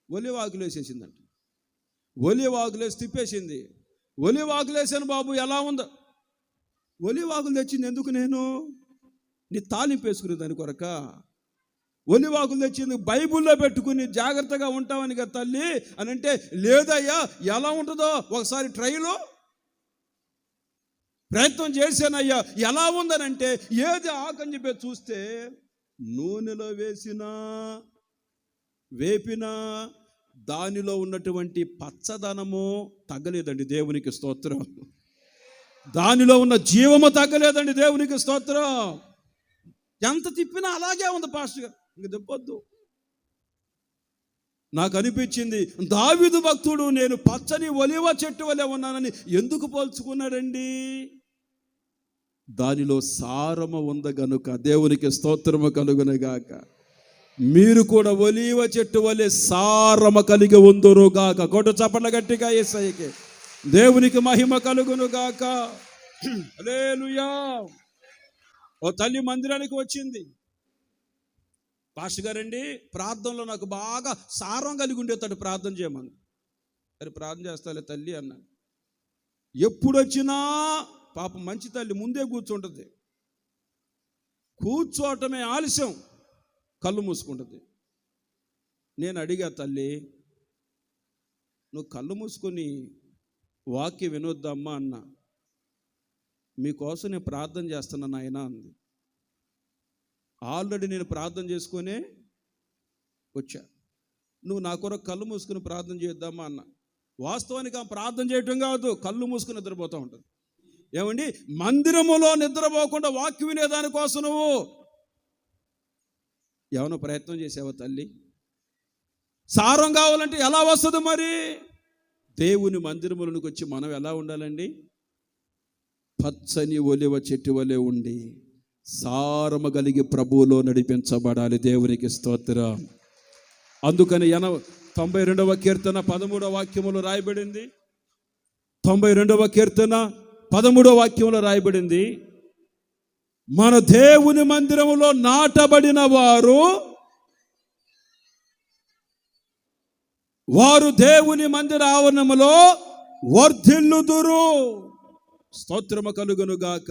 ఒలివాకులు వేసేసిందంట. ఒలివాకులు వేసి తిప్పేసింది. ఒలివాకులు వేసాను బాబు, ఎలా ఉందో. ఒలివాకులు తెచ్చింది ఎందుకు? నేను నీ తాలింపు వేసుకునే దాని కొరక. ఒలివాకులు తెచ్చింది బైబుల్లో పెట్టుకుని జాగ్రత్తగా ఉంటామని కదా తల్లి అని అంటే, లేదయ్యా ఎలా ఉంటుందో ఒకసారి ట్రైలో ప్రయత్నం చేశానయ్యా, ఎలా ఉందనంటే ఏది ఆకని చెప్పి చూస్తే నూనెలో వేసినా వేపినా దానిలో ఉన్నటువంటి పచ్చదనము తగ్గలేదండి. దేవునికి స్తోత్రం. దానిలో ఉన్న జీవము తగ్గలేదండి. దేవునికి స్తోత్రం. ఎంత తిప్పినా అలాగే ఉంది పాస్టర్ గారు, ఇంక తిప్పొద్దు. నాకు అనిపించింది, దావీదు భక్తుడు నేను పచ్చని ఒలీవ చెట్టు వలె ఉన్నానని ఎందుకు పోల్చుకున్నాడండి? దానిలో సారము ఉంది గనుక. దేవునికి స్తోత్రము కలుగునుగాక. మీరు కూడా ఒలీవ చెట్టు వలె సారము కలిగి ఉందురుగాక. కొట్టు చప్పట్ల గట్టిగా యేసయ్యకి. దేవునికి మహిమ కలుగునుగాక. హల్లెలూయా. ఓ తల్లి మందిరానికి వచ్చింది. పాస్టర్ గారండి ప్రార్థనలో నాకు బాగా సారం కలిగి ఉండేటట్టు ప్రార్థన చేయమని. సరే ప్రార్థన చేస్తాలే తల్లి అన్నాను. ఎప్పుడు వచ్చినా పాపం మంచి తల్లి ముందే కూర్చుంటుంది. కూర్చోవటమే ఆలస్యం, కళ్ళు మూసుకుంటుంది. నేను అడిగా, తల్లి నువ్వు కళ్ళు మూసుకొని వాక్యం వినొద్దమ్మా అన్నా. మీకోసం నేను ప్రార్థన చేస్తున్నాను నాయనా అంది. ఆల్రెడీ నేను ప్రార్థన చేసుకునే వచ్చా. నువ్వు నా కొరకు కళ్ళు మూసుకుని ప్రార్థన చేద్దామా అన్న. వాస్తవానికి ఆ ప్రార్థన చేయటం కాదు, కళ్ళు మూసుకుని నిద్రపోతూ ఉంటుంది. ఏమండి, మందిరములో నిద్రపోకుండా వాక్యం వినేదానికోసం నువ్వు ఏమైనా ప్రయత్నం చేసావా తల్లి? సారం కావాలంటే ఎలా వస్తుంది మరి? దేవుని మందిరములకు వచ్చి మనం ఎలా ఉండాలండి? పచ్చని ఒలివ చెట్టు వలె ఉండి సారము కలిగి ప్రభువులో నడిపించబడాలి. దేవునికి స్తోత్రం. అందుకని 92వ కీర్తన 13వ వాక్యములో రాయబడింది, 92వ కీర్తన 13వ వాక్యంలో రాయబడింది, మన దేవుని మందిరములో నాటబడిన వారు దేవుని మందిర ఆవరణములో వర్ధిల్లుదురు. స్తోత్రము కలుగును గాక.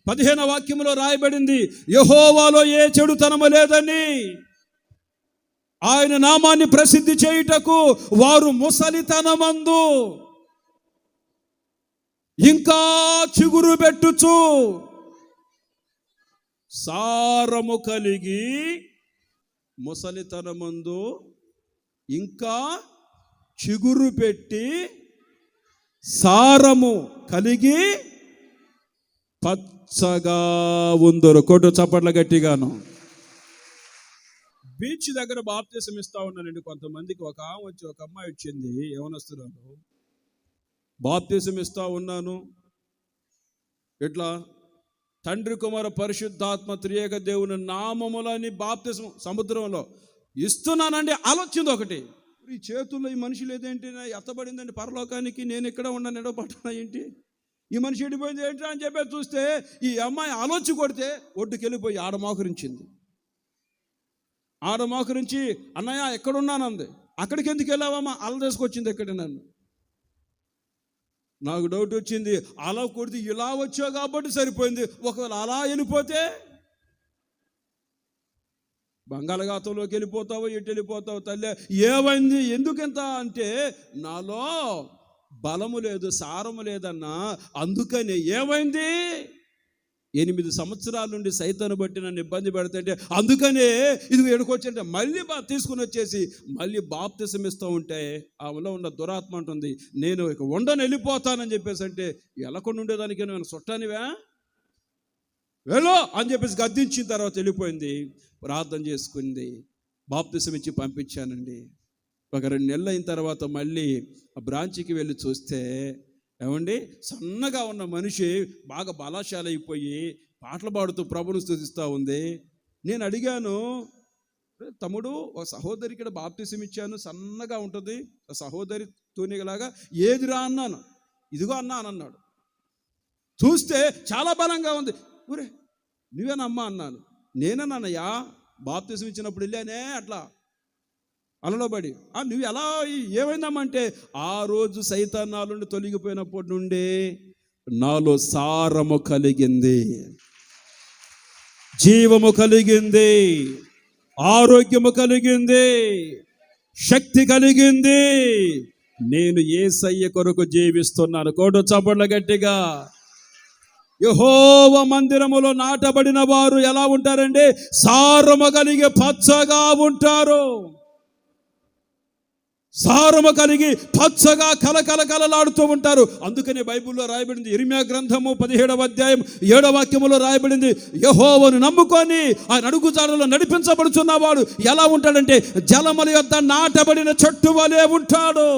15వ వాక్యంలో రాయబడింది, యెహోవాలో ఏ చెడుతనము లేదని, ఆయన నామాన్ని ప్రసిద్ధి చేయుటకు వారు ముసలితనమందు ఇంకా చిగురు పెట్టుచు సారము కలిగి, ముసలితనమందు ఇంకా చిగురు పెట్టి సారము కలిగి పచ్చగా ఉందరు. కొట్టు చప్పట్ల గట్టిగాను. బీచ్ దగ్గర బాప్తిసం ఇస్తా ఉన్నానండి కొంతమందికి. ఒక అమ్మాయి వచ్చింది, యవనస్తురాలు. బాప్తిసం ఇస్తా ఉన్నాను. ఇట్లా తండ్రి కుమార పరిశుద్ధాత్మ త్రియేక దేవుని నామములని బాప్తిసం సముద్రంలో ఇస్తున్నానండి. ఆలోచింది ఒకటి, ఈ చేతుల్లో ఈ మనిషి లేదేంటి, ఎత్తబడిందండి పరలోకానికి, నేను ఇక్కడ ఉన్నాను ఎడబట్టినా ఏంటి, ఈ మనిషి ఎడిపోయింది ఏంటి అని చెప్పి చూస్తే ఈ అమ్మాయి ఆలోచి కొడితే ఒడ్డుకెళ్ళిపోయి ఆడమోకరించింది. ఆడమోకరించి, అన్నయ్య ఎక్కడున్నానంది. అక్కడికి ఎందుకు వెళ్ళావమ్మా, అలా తీసుకొచ్చింది ఎక్కడ నన్ను. నాకు డౌట్ వచ్చింది, అలా కొడితే ఇలా వచ్చావు కాబట్టి సరిపోయింది, ఒకవేళ అలా వెళ్ళిపోతే బంగాళాఖాతంలోకి వెళ్ళిపోతావు, ఎటు వెళ్ళిపోతావు తల్లి. ఏమైంది, ఎందుకెంత అంటే నాలో బలము లేదు, సారము లేదన్నా. అందుకని ఏమైంది, 8 సంవత్సరాల నుండి సైతాను బట్టి నన్ను ఇబ్బంది పెడతాంటే, అందుకనే ఇది ఎడుకొచ్చంటే మళ్ళీ తీసుకుని వచ్చేసి మళ్ళీ బాప్తిసం ఇస్తూ ఉంటే ఆమెలో ఉన్న దురాత్మ ఉంటుంది, నేను ఇక ఉండని వెళ్ళిపోతానని చెప్పేసి. అంటే వెళ్ళకుండా ఉండేదానికి నేను చుట్టానివా, వెళ్ళు అని చెప్పేసి గద్దించిన తర్వాత వెళ్ళిపోయింది. ప్రార్థన చేసుకుంది, బాప్తిసం ఇచ్చి పంపించానండి. ఒక 2 నెలలు అయిన తర్వాత మళ్ళీ ఆ బ్రాంచ్కి వెళ్ళి చూస్తే, ఏమండి, సన్నగా ఉన్న మనిషి బాగా బలాశాలి అయిపోయి పాటలు పాడుతూ ప్రభుని స్తుతిస్తూ ఉంది. నేను అడిగాను, తమ్ముడు ఒక సహోదరికి ఇక్కడ బాప్తిసం ఇచ్చాను, సన్నగా ఉంటుంది ఆ సహోదరి తూనిగలాగా, ఏదిరా అన్నాను. ఇదిగో అన్నా అని అన్నాడు. చూస్తే చాలా బలంగా ఉంది. ఊరే నువ్వేనమ్మా అన్నాను. నేనన్నయ్యా, బాప్తిసం ఇచ్చినప్పుడు వెళ్ళానే అట్లా అలలో పడి. నువ్వు ఎలా ఏమైందమ్మంటే, ఆ రోజు సైతానాల నుండి తొలగిపోయినప్పటి నుండి నాలో సారము కలిగింది, జీవము కలిగింది, ఆరోగ్యము కలిగింది, శక్తి కలిగింది. నేను యేసయ్య కొరకు జీవిస్తున్నాను. కోట చప్పట్ల గట్టిగా. యెహోవా మందిరములో నాటబడిన వారు ఎలా ఉంటారండి, సారము కలిగి పచ్చగా ఉంటారు. సారము కలిగి పచ్చగా కలకలలాడుతూ ఉంటారు. అందుకనే బైబిల్లో రాయబడింది, ఇర్మీయా గ్రంథము 17వ అధ్యాయం 7వ వాక్యములో రాయబడింది, యెహోవాను నమ్ముకొని ఆయన అడుగుజాడలో నడిపించబడుచున్నవాడు ఎలా ఉంటాడంటే, జలముల యొద్ద నాటబడిన చెట్టు వలె ఉంటాడు.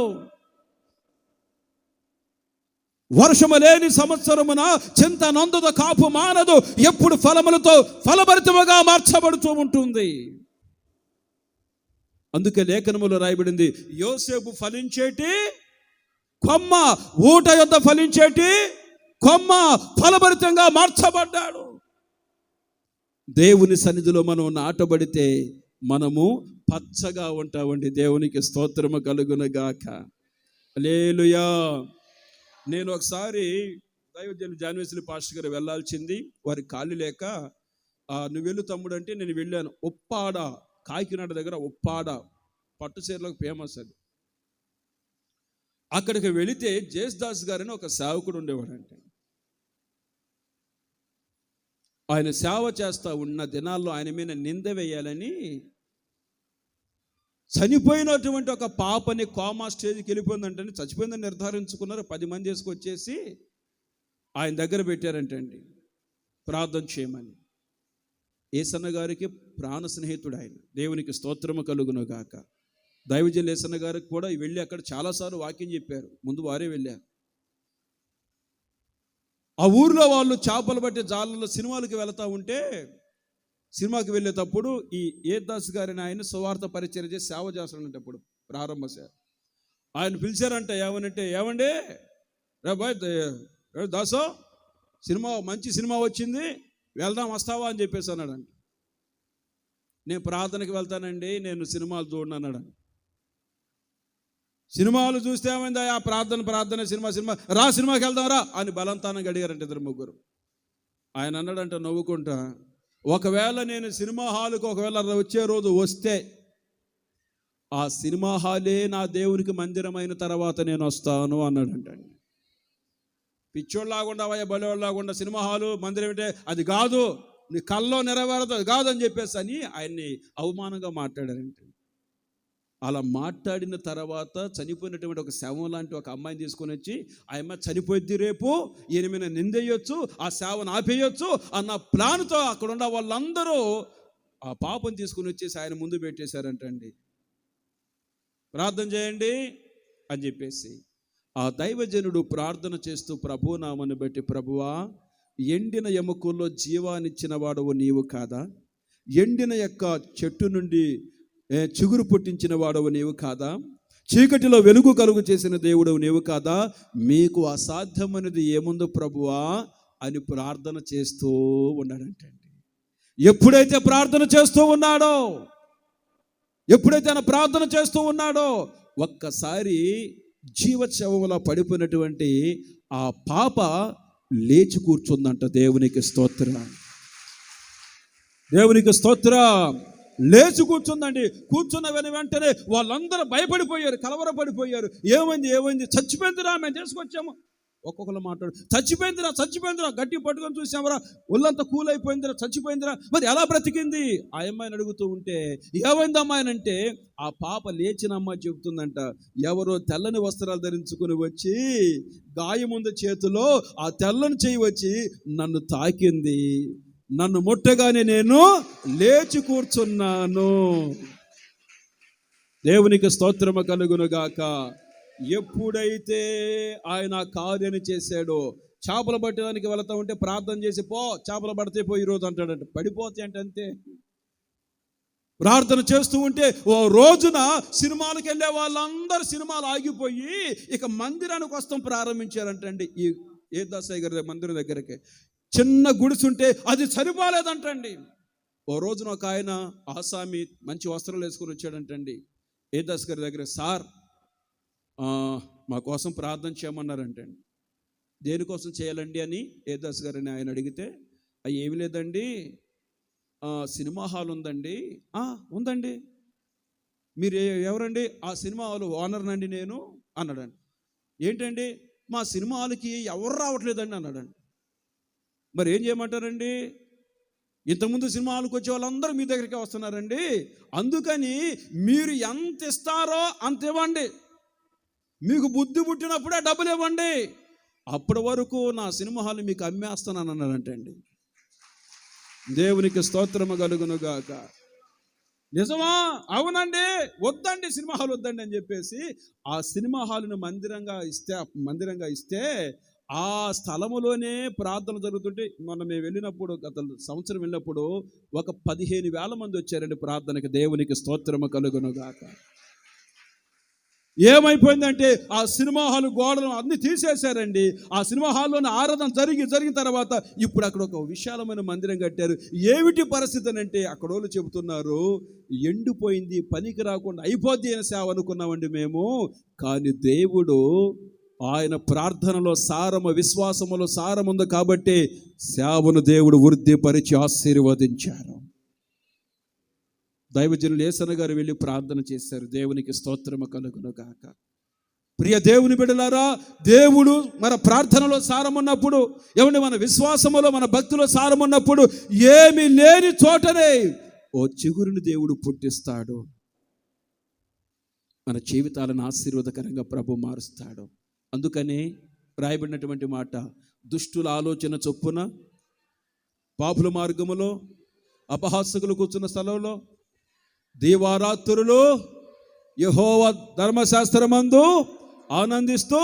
వర్షము లేని సంవత్సరమున చింత నందుద కాపు మానదు, ఎప్పుడు ఫలములతో ఫలభరితముగా మార్చబడుతూ ఉంటుంది. అందుకే లేఖనములో రాయబడింది, యోసేపు ఫలించేటి కొమ్మ, ఊట యొద్ద ఫలించేటి కొమ్మ, ఫలభరితంగా మార్చబడ్డాడు. దేవుని సన్నిధిలో మనం నాటబడితే మనము పచ్చగా ఉంటామండి. దేవునికి స్తోత్రము కలుగును గాక. హల్లెలూయా. నేను ఒకసారి దైవజనులు జాన్వేశ్వరి పాస్టర్ గారు వెళ్ళాల్సింది, వారి ఖాళీ లేక, నువ్వు వెళ్ళు తమ్ముడు అంటే నేను వెళ్ళాను. ఉప్పాడ, కాకినాడ దగ్గర ఉప్పాడ పట్టు చీరలకు ఫేమస్ అది. అక్కడికి వెళితే జేస్దాస్ గారని ఒక సేవకుడు ఉండేవాడంటే, ఆయన సేవ చేస్తూ ఉన్న దినాల్లో ఆయన మీద నింద వేయాలని చనిపోయినటువంటి ఒక పాపని కోమా స్టేజ్కి వెళ్ళిపోయిందంటే, చచ్చిపోయిందని నిర్ధారించుకున్నారు. 10 మంది వేసుకొచ్చేసి ఆయన దగ్గర పెట్టారంటండి ప్రార్థన చేయమని. ఏసన్న గారికి ప్రాణ స్నేహితుడు ఆయన. దేవునికి స్తోత్రము కలుగును గాక. దైవజనులు ఏసన్న గారికి కూడా వెళ్ళి అక్కడ చాలాసార్లు వాక్యం చెప్పారు. ముందు వారే వెళ్ళారు. ఆ ఊర్లో వాళ్ళు చేపలు పట్టే జాలలో సినిమాలకు వెళతా ఉంటే, సినిమాకి వెళ్ళేటప్పుడు ఈ ఏదాస్ గారిని ఆయన సువార్త పరిచర్య చేసి సేవ చేస్తున్నప్పుడు ప్రారంభ సేవ ఆయన పిలిచారంట. ఏమనంటే, ఏమండే రే బాయ్ దాసో, సినిమా మంచి సినిమా వచ్చింది, వెళ్దాం వస్తావా అని చెప్పేసి అన్నాడండి. నేను ప్రార్థనకి వెళ్తానండి, నేను సినిమాలు చూడను అన్నాడు. సినిమాలు చూస్తే ఏమైందా, ఆ ప్రార్థన సినిమా రా సినిమాకి వెళ్దాం రా అని బలవంతానంగా అడిగారంటే ఇద్దరు ముగ్గురు. ఆయన అన్నాడంట నవ్వుకుంటా, ఒకవేళ నేను సినిమా హాల్కి ఒకవేళ వచ్చే రోజు వస్తే ఆ సినిమా హాలే నా దేవునికి మందిరమైన తర్వాత నేను వస్తాను అన్నాడంటండి. పిచ్చోళ్ళలాగుండా బలివాళ్ళలాగుండా సినిమా హాలు మందిరం అంటే అది కాదు, నీ కల్లో నెరవేరదు కాదు అని చెప్పేసి అని ఆయన్ని అవమానంగా మాట్లాడారంటే. అలా మాట్లాడిన తర్వాత చనిపోయినటువంటి ఒక శవం లాంటి ఒక అమ్మాయిని తీసుకొని వచ్చి, ఆ అమ్మాయి చనిపోద్ది, రేపు ఈయన మీద నిందేయొచ్చు, ఆ సేవను ఆపేయొచ్చు అన్న ప్లాన్తో అక్కడ ఉన్న వాళ్ళందరూ ఆ పాపం తీసుకుని వచ్చేసి ఆయన ముందు పెట్టేశారంటండి. ప్రార్థన చేయండి అని చెప్పేసి ఆ దైవజనుడు ప్రార్థన చేస్తూ ప్రభునామాన్ని బట్టి, ప్రభువా, ఎండిన ఎముకల్లో జీవాన్నిచ్చిన వాడవు నీవు కాదా? ఎండిన యొక్క చెట్టు నుండి చిగురు పుట్టించిన వాడవు నీవు కాదా? చీకటిలో వెలుగు కలుగు చేసిన దేవుడవు నీవు కాదా? మీకు అసాధ్యమైనది ఏముందో ప్రభువా అని ప్రార్థన చేస్తూ ఉన్నాడంటండి. ఎప్పుడైతే ప్రార్థన చేస్తూ ఉన్నాడో, ఎప్పుడైతే ఆయన ప్రార్థన చేస్తూ ఉన్నాడో, ఒక్కసారి జీవశవంలా పడిపోయినటువంటి ఆ పాప లేచి కూర్చుందంట. దేవునికి స్తోత్రం, దేవునికి స్తోత్రం. లేచి కూర్చుందండి. కూర్చున్న వెంటనే వాళ్ళందరూ భయపడిపోయారు, కలవరపడిపోయారు. ఏమైంది, చచ్చిపోయిందిరా, మేము తీసుకొచ్చాము. ఒక్కొక్కరు మాట్లాడు, చచ్చిపోయిందిరా, గట్టి పట్టుకొని చూసామరా, ఒళ్ళంతా కూల్ అయిపోయిందిరా, చచ్చిపోయిందిరా, మరి ఎలా బ్రతికింది ఆ అమ్మాయిని అడుగుతూ ఉంటే, ఏమైంది అమ్మాయిని అంటే, ఆ పాప లేచిన అమ్మాయి చెబుతుందంట, ఎవరో తెల్లని వస్త్రాలు ధరించుకుని వచ్చి గాయముంది చేతిలో ఆ తెల్లని చేయి వచ్చి నన్ను తాకింది, నన్ను ముట్టగానే నేను లేచి కూర్చున్నాను. దేవునికి స్తోత్రము కలుగునుగాక. ఎప్పుడైతే ఆయన కార్యాన్ని చేశాడో, చేపలు పట్టడానికి వెళతా ఉంటే ప్రార్థన చేసి, పో చేపలు పడితే పోయి ఈరోజు అంటాడంట. పడిపోతే అంటే అంతే. ప్రార్థన చేస్తూ ఉంటే ఓ రోజున సినిమాలకు వెళ్ళే వాళ్ళందరూ సినిమాలు ఆగిపోయి ఇక మందిరానికి వస్తాం ప్రారంభించారంటండి. ఈ యేసుదాసయ్య గారి మందిరం దగ్గరికి చిన్న గుడిసుంటే అది సరిపోలేదంటండి. ఓ రోజున ఒక ఆయన ఆసామి మంచి వస్త్రాలు వేసుకొని వచ్చాడంటండి యేసుదాస్ గారి దగ్గర. సార్, మా కోసం ప్రార్థన చేయమన్నారంటండి. దేనికోసం చేయాలండి అని యేసుదాస్ గారిని ఆయన అడిగితే, ఏమి లేదండి, సినిమా హాల్ ఉందండి. ఉందండి, మీరు ఎవరండి? ఆ సినిమా హాల్ ఓనర్నండి నేను అన్నాడండి. ఏంటండి, మా సినిమా హాల్కి ఎవరు రావట్లేదండి అన్నాడండి. మరి ఏం చేయమంటారండి? ఇంతకుముందు సినిమా హాల్కి వచ్చే వాళ్ళందరూ మీ దగ్గరికి వస్తున్నారండి, అందుకని మీరు ఎంత ఇస్తారో అంత ఇవ్వండి, మీకు బుద్ధి పుట్టినప్పుడే డబ్బులు ఇవ్వండి, అప్పటి వరకు నా సినిమా హాల్ మీకు అమ్మేస్తానని అన్నాడంటండి. దేవునికి స్తోత్రము కలుగునుగాక. నిజమా? అవునండి, వద్దండి, సినిమా హాల్ వద్దండి అని చెప్పేసి ఆ సినిమా హాల్ను మందిరంగా ఇస్తే ఆ స్థలములోనే ప్రార్థన జరుగుతుంటే, మొన్న మేము వెళ్ళినప్పుడు, గత సంవత్సరం వెళ్ళినప్పుడు ఒక 15,000 మంది వచ్చారండి ప్రార్థనకి. దేవునికి స్తోత్రము కలుగునుగాక. ఏమైపోయిందంటే ఆ సినిమా హాల్ గోడలు అన్ని తీసేశారండి. ఆ సినిమా హాల్లోని ఆరాధన జరిగిన తర్వాత ఇప్పుడు అక్కడ ఒక విశాలమైన మందిరం కట్టారు. ఏమిటి పరిస్థితి అంటే, అక్కడ వాళ్ళు చెబుతున్నారు, ఎండిపోయింది, పనికి రాకుండా అయిపోద్ది అని సేవ అనుకున్నామండి మేము, కానీ దేవుడు ఆయన ప్రార్థనలో సారము, విశ్వాసములో సారం ఉంది కాబట్టి సేవను దేవుడు వృద్ధిపరిచి ఆశీర్వదించారు. దైవజనులు యేసన్న గారు వెళ్ళి ప్రార్థన చేశారు. దేవునికి స్తోత్రము కలుగునుగాక. ప్రియ దేవుని బిడ్డలారా, దేవుడు మన ప్రార్థనలో సారం ఉన్నప్పుడు, ఏమంటే మన విశ్వాసములో, మన భక్తిలో సారం ఉన్నప్పుడు, ఏమి లేని చోటనే ఓ చిగురుని దేవుడు పుట్టిస్తాడు. మన జీవితాలను ఆశీర్వాదకరంగా ప్రభు మారుస్తాడు. అందుకని రాయబడినటువంటి మాట, దుష్టుల ఆలోచన చొప్పున, పాపుల మార్గములో, అపహాసకులు కూర్చున్న స్థలంలో దీవారాత్రులు యెహోవా ధర్మశాస్త్రమందు ఆనందిస్తూ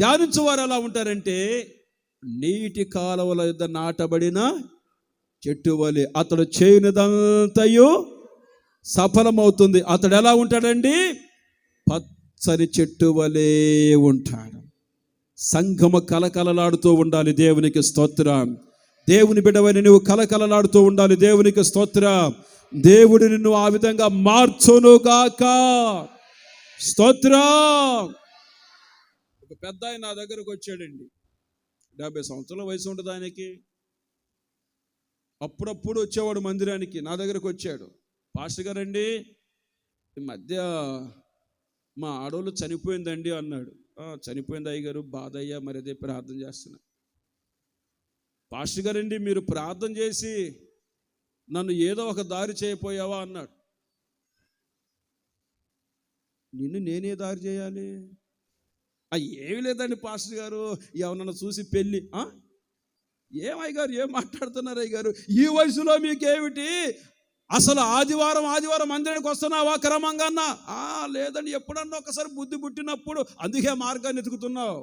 ధ్యానించువారు ఎలా ఉంటారంటే, నీటి కాలువల యొద్ద నాటబడిన చెట్టు వలె అతడు చేయనిదంతయు సఫలమవుతుంది. అతడు ఎలా ఉంటాడండి? పచ్చని చెట్టు వలె ఉంటాడు. సంఘము కలకలలాడుతూ ఉండాలి. దేవునికి స్తోత్రం. దేవుని బిడ్డవని నువ్వు కలకలలాడుతూ ఉండాలి. దేవునికి స్తోత్రం. దేవుడు నిన్ను ఆ విధంగా మార్చునుగాక. స్తోత్రం. ఒక పెద్ద ఆయన నా దగ్గరకు వచ్చాడండి. 70 సంవత్సరాల వయసు ఉంటుంది ఆయనకి. అప్పుడప్పుడు వచ్చేవాడు మందిరానికి. నా దగ్గరకు వచ్చాడు. పాస్టర్ గారండి, ఈ మధ్య మా ఆడోళ్ళు చనిపోయిందండి అన్నాడు. చనిపోయింది అయ్యగారు, బాధ అయ్యా, మరి అదే ప్రార్థన చేస్తున్నా. పాస్టర్ గారండి, మీరు ప్రార్థన చేసి నన్ను ఏదో ఒక దారి చేయపోయావా అన్నాడు. నిన్ను నేనే దారి చేయాలి? ఏమి లేదండి పాస్టర్ గారు, ఎవరన్నా చూసి పెళ్ళి. ఏమయ్యగారు, ఏం మాట్లాడుతున్నారు అయ్యగారు? ఈ వయసులో మీకేమిటి? అసలు ఆదివారం మందిరానికి వస్తున్నావా క్రమంగా? లేదండి, ఎప్పుడన్నా ఒకసారి బుద్ధి పుట్టినప్పుడు, అందుకే మార్గాన్ని ఎతుకుతున్నావు.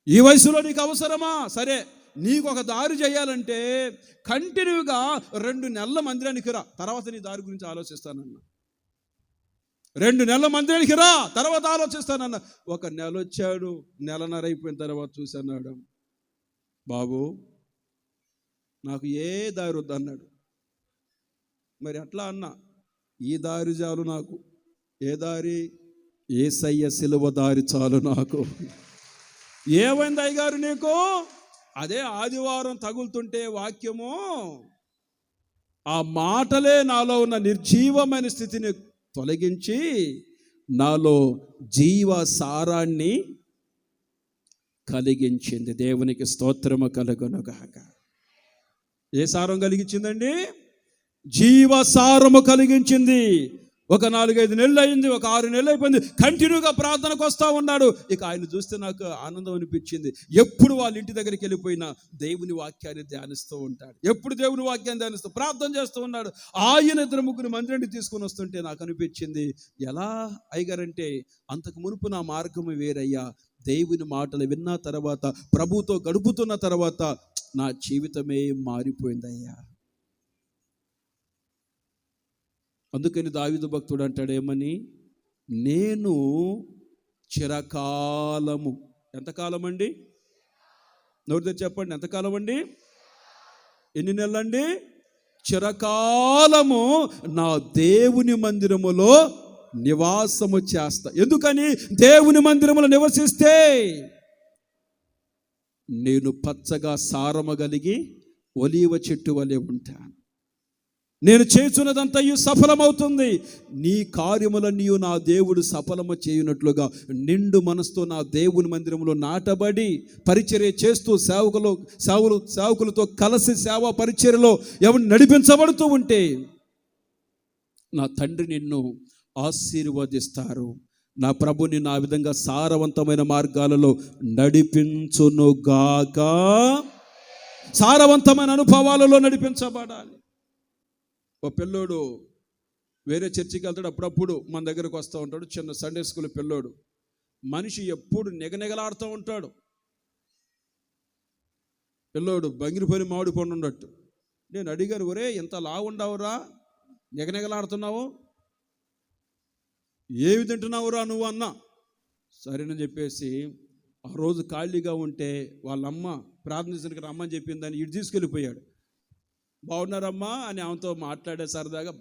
ఈ వయసులో నీకు అవసరమా? సరే, నీకు ఒక దారి చేయాలంటే కంటిన్యూగా 2 నెలల మందిరానికి రా, తర్వాత నీ దారి గురించి ఆలోచిస్తానన్నా. 2 నెలల మందిరానికి రా, తర్వాత ఆలోచిస్తానన్నా. 1 నెల వచ్చాడు, నెలన్నర అయిపోయిన తర్వాత చూసన్నాడు, బాబు నాకు ఏ దారి వద్దు అన్నాడు. మరి అట్లా అన్నా, ఈ దారి చాలు నాకు. ఏ దారి? యేసయ్య సిలువ దారి చాలు నాకు. ఏమైంది అయ్యగారు నీకు? అదే ఆదివారం తగులుతుంటే వాక్యము, ఆ మాటలే నాలో ఉన్న నిర్జీవమైన స్థితిని తొలగించి నాలో జీవ సారాన్ని కలిగించింది. దేవునికి స్తోత్రము కలుగునుగాక. ఏ సారం కలిగించిందండి? జీవసారము కలిగించింది. ఒక 4-5 నెలలు అయింది, ఒక 6 నెలలు అయిపోయింది, కంటిన్యూగా ప్రార్థనకు వస్తూ ఉన్నాడు. ఇక ఆయన చూస్తే నాకు ఆనందం అనిపించింది. ఎప్పుడు వాళ్ళ ఇంటి దగ్గరికి వెళ్ళిపోయినా దేవుని వాక్యాన్ని ధ్యానిస్తూ ఉంటాడు. ఎప్పుడు దేవుని వాక్యాన్ని ధ్యానిస్తూ ప్రార్థన చేస్తూ ఉన్నాడు. ఆయన 2-3 మందిరాన్ని తీసుకొని వస్తుంటే నాకు అనిపించింది, ఎలా అయ్యగారంటే, అంతకు మునుపు నా మార్గము వేరయ్యా. దేవుని మాటలు విన్న తర్వాత, ప్రభుతో గడుపుతున్న తర్వాత నా జీవితమే మారిపోయిందయ్యా. అందుకని దావీదు భక్తుడు అంటాడు ఏమని? నేను చిరకాలము. ఎంతకాలం అండి? నోటితో చెప్పండి, ఎంతకాలం అండి? ఎన్ని నెలలండి? చిరకాలము నా దేవుని మందిరములో నివాసము చేస్తా. ఎందుకని? దేవుని మందిరములో నివసిస్తే నేను పచ్చగా సారము కలిగి ఒలీవ చెట్టు వలె ఉంటాను. నేను చేస్తున్నదంతయు సఫలమవుతుంది. నీ కార్యములన్నీ నా దేవుడు సఫలము చేయునట్లుగా నిండు మనసుతో నా దేవుని మందిరంలో నాటబడి పరిచర్య చేస్తూ సేవకులతో కలిసి సేవా పరిచర్యలో ఎవరు నడిపించబడుతూ ఉంటే నా తండ్రి నిన్ను ఆశీర్వదిస్తారు. నా ప్రభు నిన్ను ఆ విధంగా సారవంతమైన మార్గాలలో నడిపించునుగాక. సారవంతమైన అనుభవాలలో నడిపించబడాలి. ఓ పిల్లోడు వేరే చర్చికి వెళ్తాడు, అప్పుడప్పుడు మన దగ్గరకు వస్తూ ఉంటాడు. చిన్న సండే స్కూల్ పిల్లోడు. మనిషి ఎప్పుడు నిగనిగలాడుతూ ఉంటాడు. పిల్లోడు బంగిరిపోయిన మామిడి పండు ఉన్నట్టు. నేను అడిగాను, ఒరే ఎంత లావుండవురా, నిగనిగలాడుతున్నావు, ఏమి తింటున్నావురా నువ్వు అన్నా. సరేనని చెప్పేసి ఆ రోజు ఖాళీగా ఉంటే వాళ్ళమ్మ ప్రార్థించడానికి రమ్మని చెప్పిందని ఇటు తీసుకెళ్ళిపోయాడు. బాగున్నారమ్మా అని ఆమెతో మాట్లాడే సరదాగా.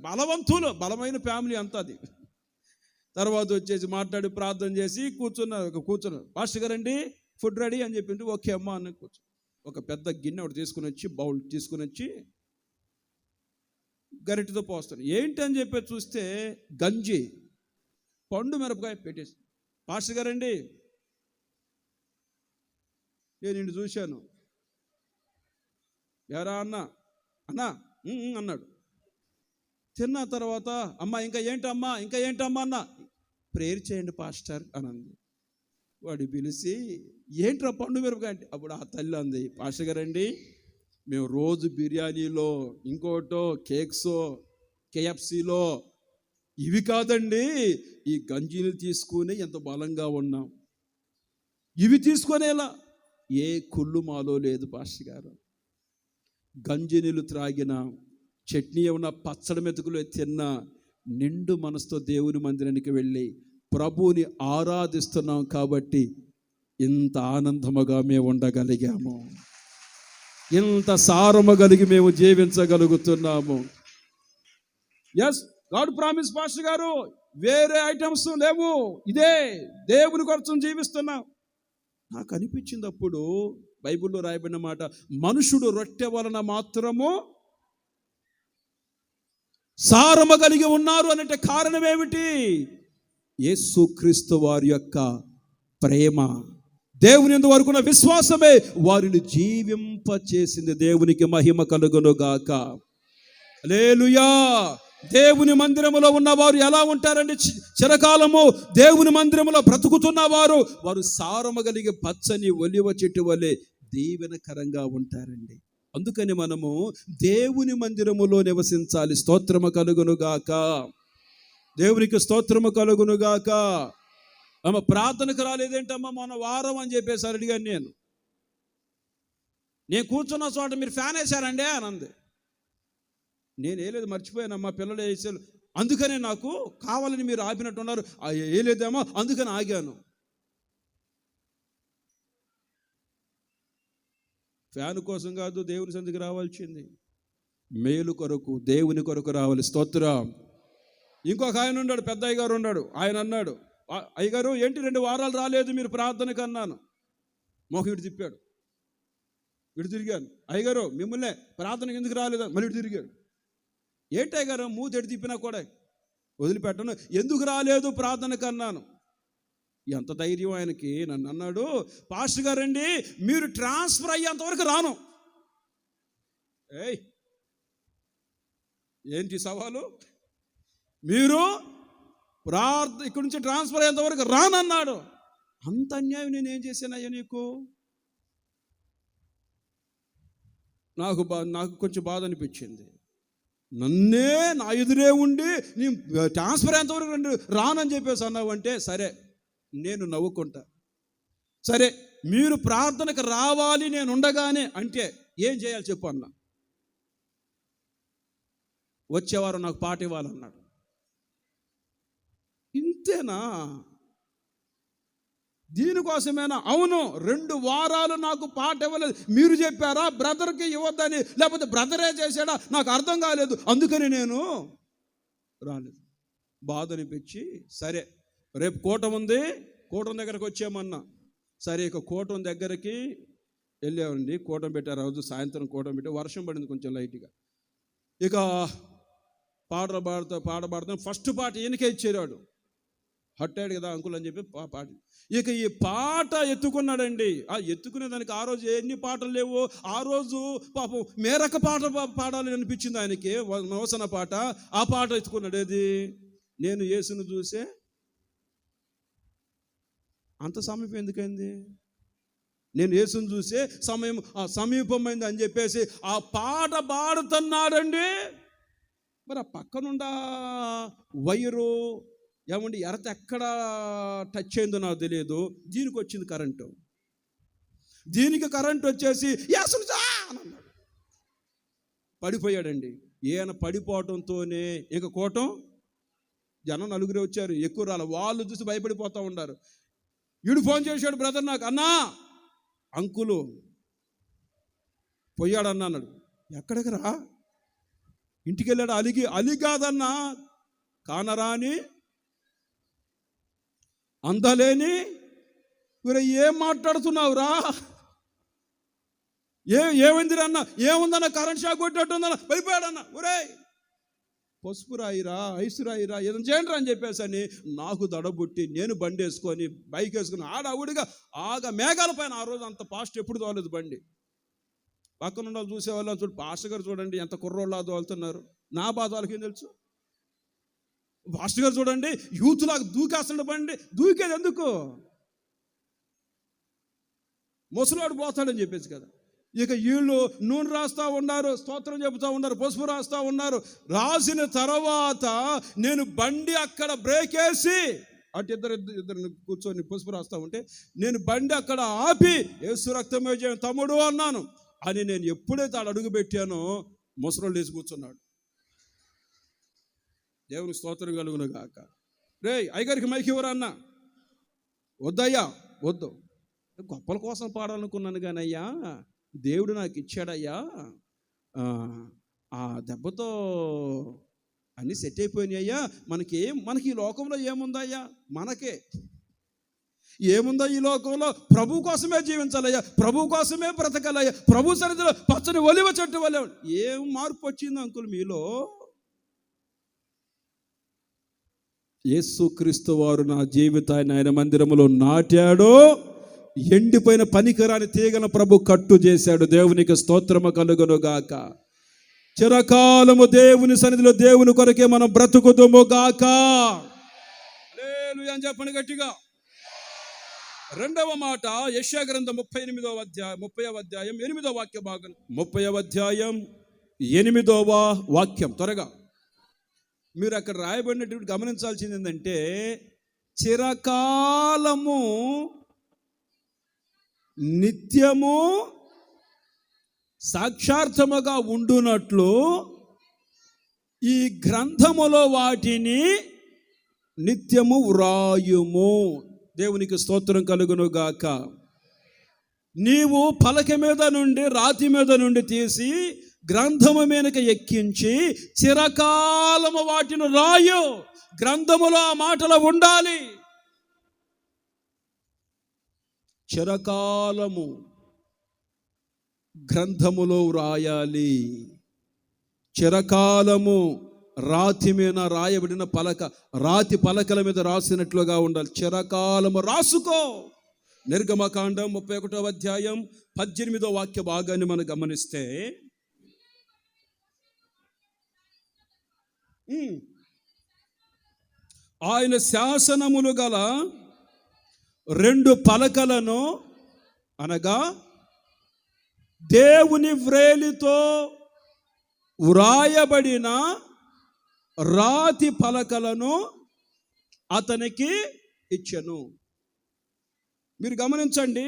బలమైన ఫ్యామిలీ అంతా అది. తర్వాత వచ్చేసి మాట్లాడి ప్రార్థన చేసి కూర్చున్నారు. పాస్టర్ గారండి ఫుడ్ రెడీ అని చెప్పింది. ఓకే అమ్మా అని కూర్చో. ఒక పెద్ద గిన్నె ఒకటి తీసుకుని వచ్చి, బౌల్ తీసుకుని వచ్చి గరిటెతో పోస్తాను. ఏంటి అని చెప్పి చూస్తే గంజి, పండు మిరపకాయ పెట్టేసి, పాస్టర్ గారండి నేను ఇంటి చూశాను. ఎరా అన్నా అన్నాడు. తిన్న తర్వాత అమ్మ ఇంకా ఏంటమ్మా అన్న, ప్రేయర్ చేయండి పాస్టర్ అని అంది. వాడు పిలిచి ఏంట్రా పండు మిరపకాయ అంటే, అప్పుడు ఆ తల్లి అంది, పాస్టర్ గారండి మేము రోజు బిర్యానీలో, ఇంకోటో కేక్సో, కేఎఫ్సీలో ఇవి కాదండి, ఈ గంజీలు తీసుకుని ఎంత బలంగా ఉన్నాం. ఇవి తీసుకునేలా ఏ కుళ్ళు మాలో లేదు పాస్టర్ గారు. గంజి నీళ్ళు త్రాగిన, చట్నీ ఏమన్నా, పచ్చడి మెతుకులు తిన్న, నిండు మనసుతో దేవుని మందిరానికి వెళ్ళి ప్రభువుని ఆరాధిస్తున్నాం కాబట్టి ఇంత ఆనందముగా మేము ఉండగలిగాము, ఇంత సారము కలిగి మేము జీవించగలుగుతున్నాము. ఎస్, గాడ్ ప్రామిస్ పాస్టర్ గారు, వేరే ఐటమ్స్ లేవు, ఇదే దేవుని కోసం జీవిస్తున్నాం. నాకు అనిపించింది అప్పుడు బైబిల్లో రాయబడిన మాట, మనుషుడు రొట్టె వలన మాత్రము సారము కలిగి ఉన్నారు అంటే కారణం ఏమిటి? యేసుక్రీస్తు వారి యొక్క ప్రేమ, దేవుని యందు వారికున్న విశ్వాసమే వారిని జీవింప చేసింది. దేవునికి మహిమ కలుగును గాక. హల్లెలూయా. దేవుని మందిరములో ఉన్నవారు ఎలా ఉంటారండి? చిరకాలము దేవుని మందిరములో బ్రతుకుతున్నవారు, వారు సారము కలిగి పచ్చని ఒలివ చెట్టు వలె దీవెనకరంగా ఉంటారండి. అందుకని మనము దేవుని మందిరములో నివసించాలి. స్తోత్రము కలుగును గాక. దేవునికి స్తోత్రము కలుగును గాక. అమ్మ ప్రార్థనకు రాలేదేంటమ్మా మొన్న వారం అని చెప్పేసి అడిగాను. నేను కూర్చున్న చోట మీరు ఫ్యాన్ వేశారండి అని అంది. నేను వేయలేదు, మర్చిపోయానమ్మా, పిల్లలు వేసారు, అందుకనే నాకు కావాలని మీరు ఆపినట్టున్నారు, వేయలేదేమో అందుకని ఆగాను. ఫ్యాన్ కోసం కాదు దేవుని సన్నిధికి రావాల్సింది, మేలు కొరకు, దేవుని కొరకు రావాలి. స్తోత్రం. ఇంకొక ఆయన ఉన్నాడు, పెద్ద అయ్యగారు ఉన్నాడు. ఆయన అన్నాడు, అయ్యగారు ఏంటి 2 వారాలు రాలేదు మీరు ప్రార్థనకు అన్నాను. మొహం ఇటు తిప్పాడు. ఇటు తిరిగాను, అయ్యగారు మిమ్మల్నే ప్రార్థనకు ఎందుకు రాలేదు? మళ్ళీ ఇటు తిరిగాడు. ఏంటి అయ్యగారు మూతి ఎటు తిప్పినా కూడా వదిలిపెట్టను, ఎందుకు రాలేదు ప్రార్థనకు అన్నాను. ఎంత ధైర్యం ఆయనకి. నన్ను అన్నాడు, పాస్టర్ గారండి మీరు ట్రాన్స్ఫర్ అయ్యేంతవరకు రాను. ఏయ్ ఏంటి సవాలు? మీరు ఇక్కడి నుంచి ట్రాన్స్ఫర్ అయ్యేంతవరకు రానన్నాడు. అంత అన్యాయం నేనేం చేశానయ్యా నీకు? నాకు కొంచెం బాధ అనిపించింది. నన్నే నా ఎదురే ఉండి నీ ట్రాన్స్ఫర్ అయ్యేంతవరకు రానని చెప్పేసి అన్నావంటే సరే, నేను నవ్వుకుంటా. సరే మీరు ప్రార్థనకు రావాలి నేను ఉండగానే అంటే ఏం చేయాలి చెప్పు అన్నా. వచ్చేవారు నాకు పాట ఇవ్వాలన్నాడు. ఇంతేనా? దీనికోసమేనా? అవును, 2 వారాలు నాకు పాట ఇవ్వలేదు. మీరు చెప్పారా బ్రదర్కి ఇవ్వద్దని, లేకపోతే బ్రదరే చేశాడా నాకు అర్థం కాలేదు, అందుకని నేను రాలేదు. బాధ అనిపించి సరే రేపు కూటం ఉంది, కూటం దగ్గరకు వచ్చామన్నా. సరే ఇక కూటం దగ్గరికి వెళ్ళామండి. కూటం పెట్టారు రోజు సాయంత్రం కూటం పెట్టి, వర్షం పడింది కొంచెం లైట్గా. ఇక పాట పాడతాం. ఫస్ట్ పాట ఈయనకే ఇచ్చేవాడు, హట్టాడు కదా అంకుల్ అని చెప్పి పాట. ఇక ఈ పాట ఎత్తుకున్నాడండి. ఆ ఎత్తుకునే దానికి ఆ రోజు ఎన్ని పాటలు లేవు. ఆ రోజు పాపం మేరక పాట పాడాలని అనిపించింది ఆయనకి, నవసన పాట. ఆ పాట ఎత్తుకున్నాడు. ఏది? నేను యేసును చూసే. అంత సమీపం ఎందుకైంది? నేను యేసును చూసే సమీపమైంది అని చెప్పేసి ఆ పాట పాడుతున్నాడండి. మరి ఆ పక్కనుండా వైరు ఏమండి ఎర్త ఎక్కడ టచ్ అయిందో నాకు తెలియదు. దీనికి వచ్చింది కరెంటు. దీనికి కరెంటు వచ్చేసి యేసును అని అన్నాడు. పడిపోయాడండి. ఈయన పడిపోవటంతోనే ఇక కూటం జనం 4 వచ్చారు, ఎక్కువ రాలి. వాళ్ళు చూసి భయపడిపోతూ ఉన్నారు. వీడు ఫోన్ చేశాడు, బ్రదర్ నాకు, అన్నా అంకులు పోయాడన్నా అన్నాడు. ఎక్కడికి రా? ఇంటికి వెళ్ళాడు. అలి కాదన్నా, కానరాని అందలేని. ఏం మాట్లాడుతున్నావురా? ఏమైంది అన్న? ఏముందన్న? కరెంట్ షాక్ కొట్టేట్టుందన్న. భయపడాడన్న. ఒరే పసుపు రాయిరా, ఐసు రాయిరా, ఏదైనా చేయండి అని చెప్పేసి అని నాకు దడబుట్టి నేను బండి వేసుకొని బైక్ వేసుకుని ఆడవుడిగా మేఘాల పైన. ఆ రోజు అంత ఫాస్ట్ ఎప్పుడు తోలేదు బండి. పక్కన ఉన్న చూసేవాళ్ళు చూడు, పాస్టర్ గారు చూడండి ఎంత కుర్రోళ్ళ తోలుతున్నారు. నా బాధ వాళ్ళకి ఏం తెలుసు? పాస్టర్ గారు చూడండి యూత్లాగా దూకేస్తాడు బండి. దూకేది ఎందుకు? ముసలాడు పోతాడని చెప్పేసి కదా. ఇక వీళ్ళు నూనె రాస్తూ ఉన్నారు, స్తోత్రం చెబుతూ ఉన్నారు, పసుపు రాస్తూ ఉన్నారు. రాసిన తర్వాత నేను బండి అక్కడ బ్రేక్ వేసి అటు ఇద్దరు కూర్చొని పసుపు రాస్తూ ఉంటే నేను బండి అక్కడ ఆపి యేసు రక్తమే జయం తమ్ముడు అన్నాను. అని నేను ఎప్పుడైతే ఆడ అడుగు పెట్టానో ముసలోళ్ళు లేచి కూర్చున్నాడు. దేవుని స్తోత్రం కలుగును గాక. రే అయ్యగారికి మైక్ ఇవ్వరా అన్న, వద్దయ్యా వద్దు, గొప్పల కోసం పాడాలనుకున్నాను కానీ అయ్యా దేవుడు నాకు ఇచ్చాడయ్యా, ఆ దెబ్బతో అన్నీ సెట్ అయిపోయినాయి అయ్యా, మనకి ఈ లోకంలో ఏముందయ్యా, మనకే ఏముందో ఈ లోకంలో, ప్రభు కోసమే జీవించాలయ్యా, ప్రభు కోసమే బ్రతకాలయ్యా, ప్రభు సన్నిధిలో పచ్చని ఒలివ చెట్టు వల్ల. ఏం మార్పు వచ్చింది అంకుల్ మీలో? యేసుక్రీస్తు వారు నా జీవితాన్ని ఆయన మందిరములో నాటాడు, ఎండిపోయిన పనికిరాని తీగల ప్రభు కట్టు చేశాడు. దేవునికి స్తోత్రము కలుగును గాక. చిరకాలము దేవుని సన్నిధిలో దేవుని కొరకే మనం బ్రతుకుదుము గాక. హల్లెలూయా అని చెప్పండి గట్టిగా. రెండవ మాట యెషయా గ్రంథం 30వ అధ్యాయం 8వ వాక్య భాగం. 30వ అధ్యాయం 8వ వాక్యం. త్వరగా మీరు అక్కడ రాయబడినటువంటి గమనించాల్సింది ఏంటంటే, చిరకాలము నిత్యము సాక్షార్థముగా ఉండునట్లు ఈ గ్రంథములో వాటిని నిత్యము వ్రాయుము. దేవునికి స్తోత్రం కలుగును గాక. నీవు పలక మీద నుండి రాతి మీద నుండి తీసి గ్రంథము మీదకి ఎక్కించి చిరకాలము వాటిని రాయు. గ్రంథములో ఆ మాటలు ఉండాలి. చిరకాలము గ్రంథములో వ్రాయాలి. చిరకాలము రాతి మీద రాయబడిన రాతి పలకల మీద రాసినట్లుగా ఉండాలి. చిరకాలము రాసుకో. నిర్గమకాండం 31వ అధ్యాయం 18వ వాక్య భాగాన్ని మనం గమనిస్తే, ఆయన శాసనములు గల 2 పలకలను, అనగా దేవుని వ్రేలితో వ్రాయబడిన రాతి పలకలను అతనికి ఇచ్చెను. మీరు గమనించండి,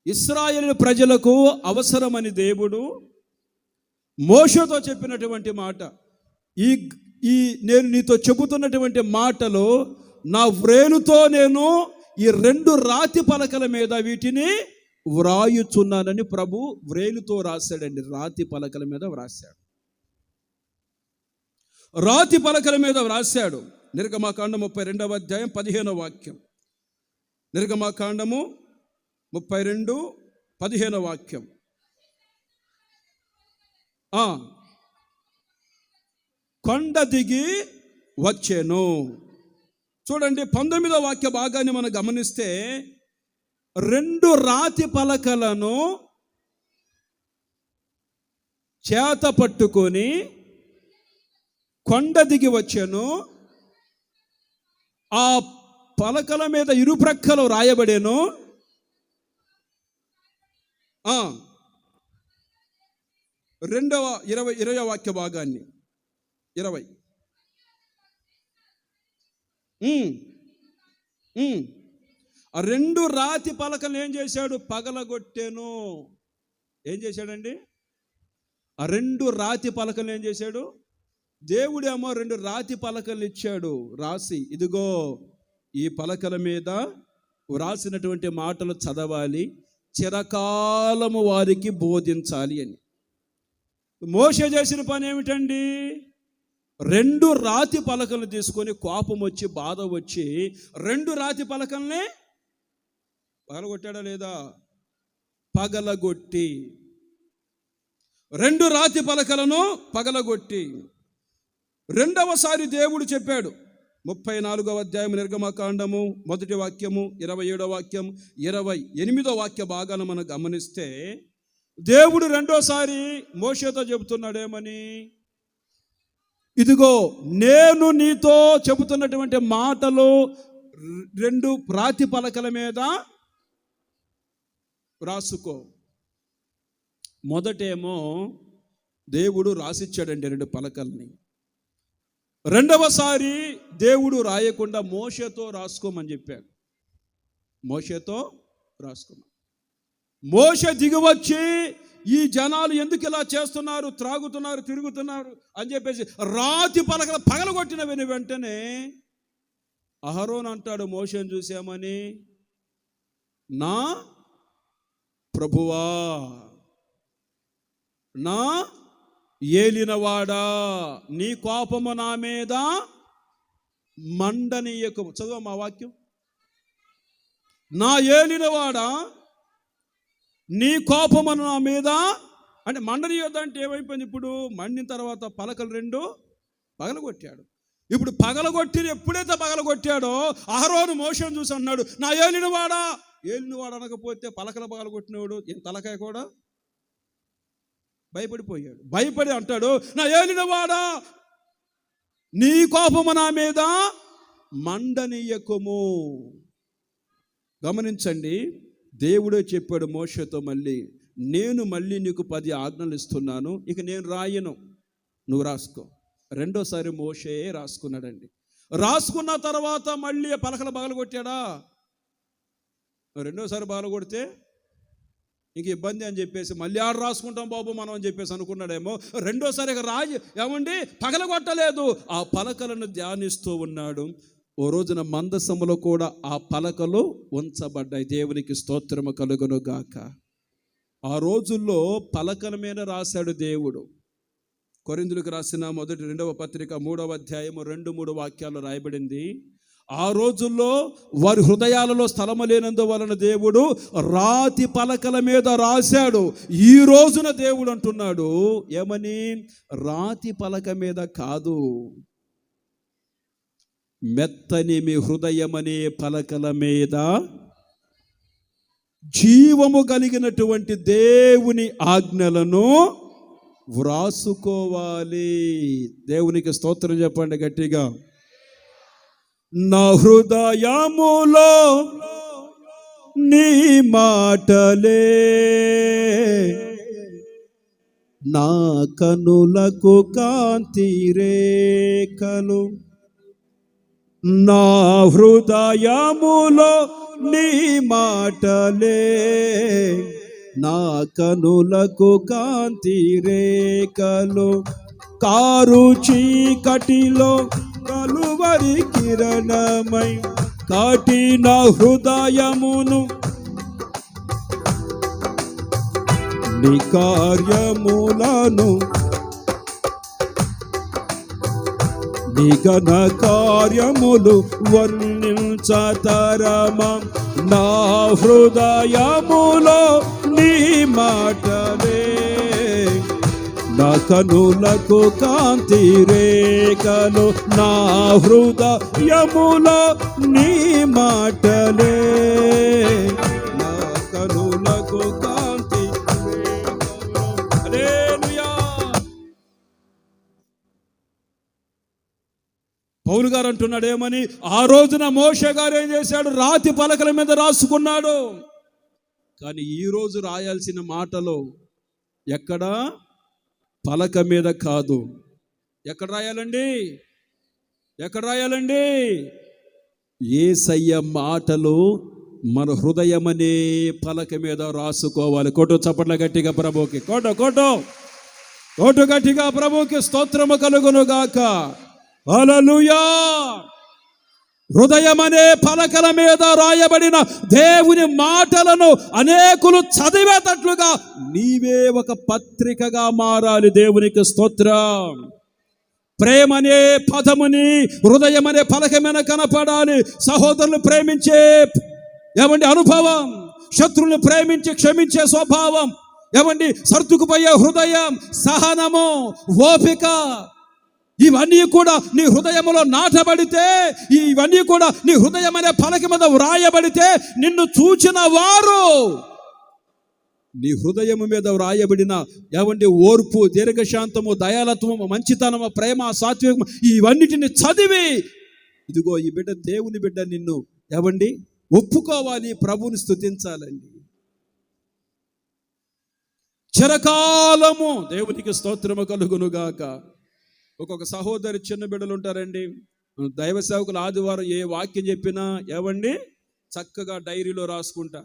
ఇశ్రాయేలు ప్రజలకు అవసరమని దేవుడు మోషేతో చెప్పినటువంటి మాట, ఈ నేను నీతో చెబుతున్నటువంటి మాటలు నా వ్రేలుతో నేను ఈ 2 రాతి పలకల మీద వీటిని వ్రాయుచున్నానని ప్రభు వ్రేలుతో రాశాడండి. రాతి పలకల మీద వ్రాశాడు. రాతి పలకల మీద వ్రాశాడు. నిర్గమకాండం 32వ అధ్యాయం 15వ వాక్యం. నిర్గమకాండము 32:15 వాక్యం. కొండ దిగి వచ్చెను. చూడండి 19వ వాక్య భాగాన్ని మనం గమనిస్తే, 2 రాతి పలకలను చేత పట్టుకొని కొండ దిగి వచ్చెను. ఆ పలకల మీద ఇరుప్రక్కలు రాయబడేను. 20వ వాక్య భాగాన్ని 20. ఆ 2 రాతి పలకలు ఏం చేశాడు? పగలగొట్టెను. ఏం చేశాడండి? ఆ 2 రాతి పలకలు ఏం చేశాడు? దేవుడేమో 2 రాతి పలకలు ఇచ్చాడు రాసి, ఇదిగో ఈ పలకల మీద వ్రాసినటువంటి మాటలు చదవాలి, చిరకాలము వారికి బోధించాలి అని. మోషే చేసిన పని ఏమిటండి? 2 రాతి పలకలు తీసుకొని కోపం వచ్చి బాధ వచ్చి 2 రాతి పలకల్ని పగలగొట్టాడా లేదా? పగలగొట్టి 2 రాతి పలకలను పగలగొట్టి రెండవసారి దేవుడు చెప్పాడు. 34వ అధ్యాయం నిర్గమకాండము 1వ వాక్యము 27వ వాక్యం 28వ వాక్య భాగాలను మనం గమనిస్తే, దేవుడు రెండోసారి మోషేతో చెబుతున్నాడేమని? ఇదిగో నేను నీతో చెబుతున్నటువంటి మాటలు 2 రాతి పలకల మీద రాసుకో. మొదటేమో దేవుడు రాసిచ్చాడండి 2 పలకల్ని. రెండవసారి దేవుడు రాయకుండా మోషేతో రాసుకోమని చెప్పాడు. మోషేతో రాసుకోమని. మోషే దిగివచ్చి ఈ జనాలు ఎందుకు ఇలా చేస్తున్నారు, త్రాగుతున్నారు, తిరుగుతున్నారు అని చెప్పేసి రాతి పలకలు పగలగొట్టిన వెంటనే అహరోను అంటాడు మోషేను చూసామని, నా ప్రభువా, నా ఏలినవాడా, నీ కోపము నా మీద మండనీయకము. చదువు మా వాక్యం. నా ఏలినవాడా, నీ కోపము నా మీద అంటే మండనీయొద్దంటే ఏమైపోయింది? ఇప్పుడు మండిన తర్వాత పలకలు రెండు పగలగొట్టాడు. ఇప్పుడు పగలగొట్టి ఎప్పుడైతే పగలగొట్టాడో అహరోను మోషేను చూసి అన్నాడు, నా ఏలినవాడా. ఏలినవాడు అనకపోతే పలకలు పగలగొట్టినవాడు ఏం తలకాయ కూడా భయపడిపోయాడు. భయపడి అంటాడు, నా ఏలినవాడా, నీ కోపము నా మీద మండనీయకము. గమనించండి, దేవుడే చెప్పాడు మోషేతో, నేను మళ్ళీ నీకు 10 ఆజ్ఞలు ఇస్తున్నాను, ఇక నేను రాయను, నువ్వు రాసుకో. రెండోసారి మోషే రాసుకున్నాడండి. రాసుకున్న తర్వాత మళ్ళీ పలకలు పగలగొట్టాడా? రెండోసారి పగలగొడితే ఇంక ఇబ్బంది అని చెప్పేసి మళ్ళీ ఆడ రాసుకుంటాం బాబు మనం అని చెప్పేసి అనుకున్నాడేమో. రెండోసారి రాజు ఏమండి పగలగొట్టలేదు, ఆ పలకలను ధ్యానిస్తూ ఉన్నాడు. ఓ రోజున మందసములో కూడా ఆ పలకలు ఉంచబడ్డాయి. దేవునికి స్తోత్రము కలుగును గాక. ఆ రోజుల్లో పలకల మీద రాశాడు దేవుడు. కొరింథీయులకు రాసిన 2వ పత్రిక 3వ అధ్యాయము 2-3 వాక్యాలు రాయబడింది. ఆ రోజుల్లో వారి హృదయాలలో స్థలము లేనందువలన దేవుడు రాతి పలకల మీద రాశాడు. ఈ రోజున దేవుడు అంటున్నాడు ఏమని? రాతి పలక మీద కాదు, మెత్తని మీ హృదయమనే పలకల మీద జీవము కలిగినటువంటి దేవుని ఆజ్ఞలను వ్రాసుకోవాలి. దేవునికి స్తోత్రం చెప్పండి గట్టిగా. నా హృదయములో నీ మాటలే, నా కనులకు కాంతి రేఖలు. నా హృదయములో నీ మాటలే, నా కనులకు కాంతి రేఖలు. కారు చీకటిలో కలువరి కిరణమై కాటిన హృదయమును నీ కార్యములను, నీ ఘన కార్యములు వర్ణించతరమా. నా హృదయములో నీ మాటలే, నా కనులకు కాంతి రేఖలు. నా హృదయములో నీ మాటలే, నా కనులకు కాంతి రేఖలు. హల్లెలూయా. పౌలు గారు అంటున్నాడు ఏమని? ఆ రోజున మోషే గారు ఏం చేశాడు? రాతి పలకల మీద రాసుకున్నాడు. కానీ ఈరోజు రాయాల్సిన మాటలు ఎక్కడ? పలక మీద కాదు. ఎక్కడ రాయాలండి? ఎక్కడ రాయాలండి? యేసయ్య మాటలు మన హృదయమనే పలక మీద రాసుకోవాలి. కోటు చప్పట్ల గట్టిగా ప్రభువుకి. కోటు గట్టిగా ప్రభువుకి స్తోత్రము కలుగును గాక. హల్లెలూయా. హృదయమనే పలకల మీద రాయబడిన దేవుని మాటలను అనేకులు చదివేటట్లుగా నీవే ఒక పత్రికగా మారాలి. దేవునికి స్తోత్రం. ప్రేమనే పదముని హృదయమనే పలక మీద కనపడాలి. సహోదరులు ప్రేమించే ఏమండి అనుభవం, శత్రువులను ప్రేమించి క్షమించే స్వభావం, ఏమండి సర్దుకుపోయే హృదయం, సహనము, ఓపిక, ఇవన్నీ కూడా నీ హృదయంలో నాటబడితే, ఇవన్నీ కూడా నీ హృదయం అనే పలక మీద వ్రాయబడితే, నిన్ను చూచిన వారు నీ హృదయం మీద వ్రాయబడిన ఏమండి ఓర్పు, దీర్ఘశాంతము, దయాలత్వము, మంచితనము, ప్రేమ, సాత్వికము, ఇవన్నిటిని చదివి ఇదిగో ఈ బిడ్డ దేవుని బిడ్డ, నిన్ను ఏమండి ఒప్పుకోవాలి, ప్రభువుని స్తుతించాలండి. చిరకాలము దేవునికి స్తోత్రము కలుగునుగాక. ఒక్కొక్క సహోదరి చిన్న బిడ్డలు ఉంటారండి, దైవ సేవకులు ఆదివారం ఏ వాక్యం చెప్పినా ఏవండి చక్కగా డైరీలో రాసుకుంటా.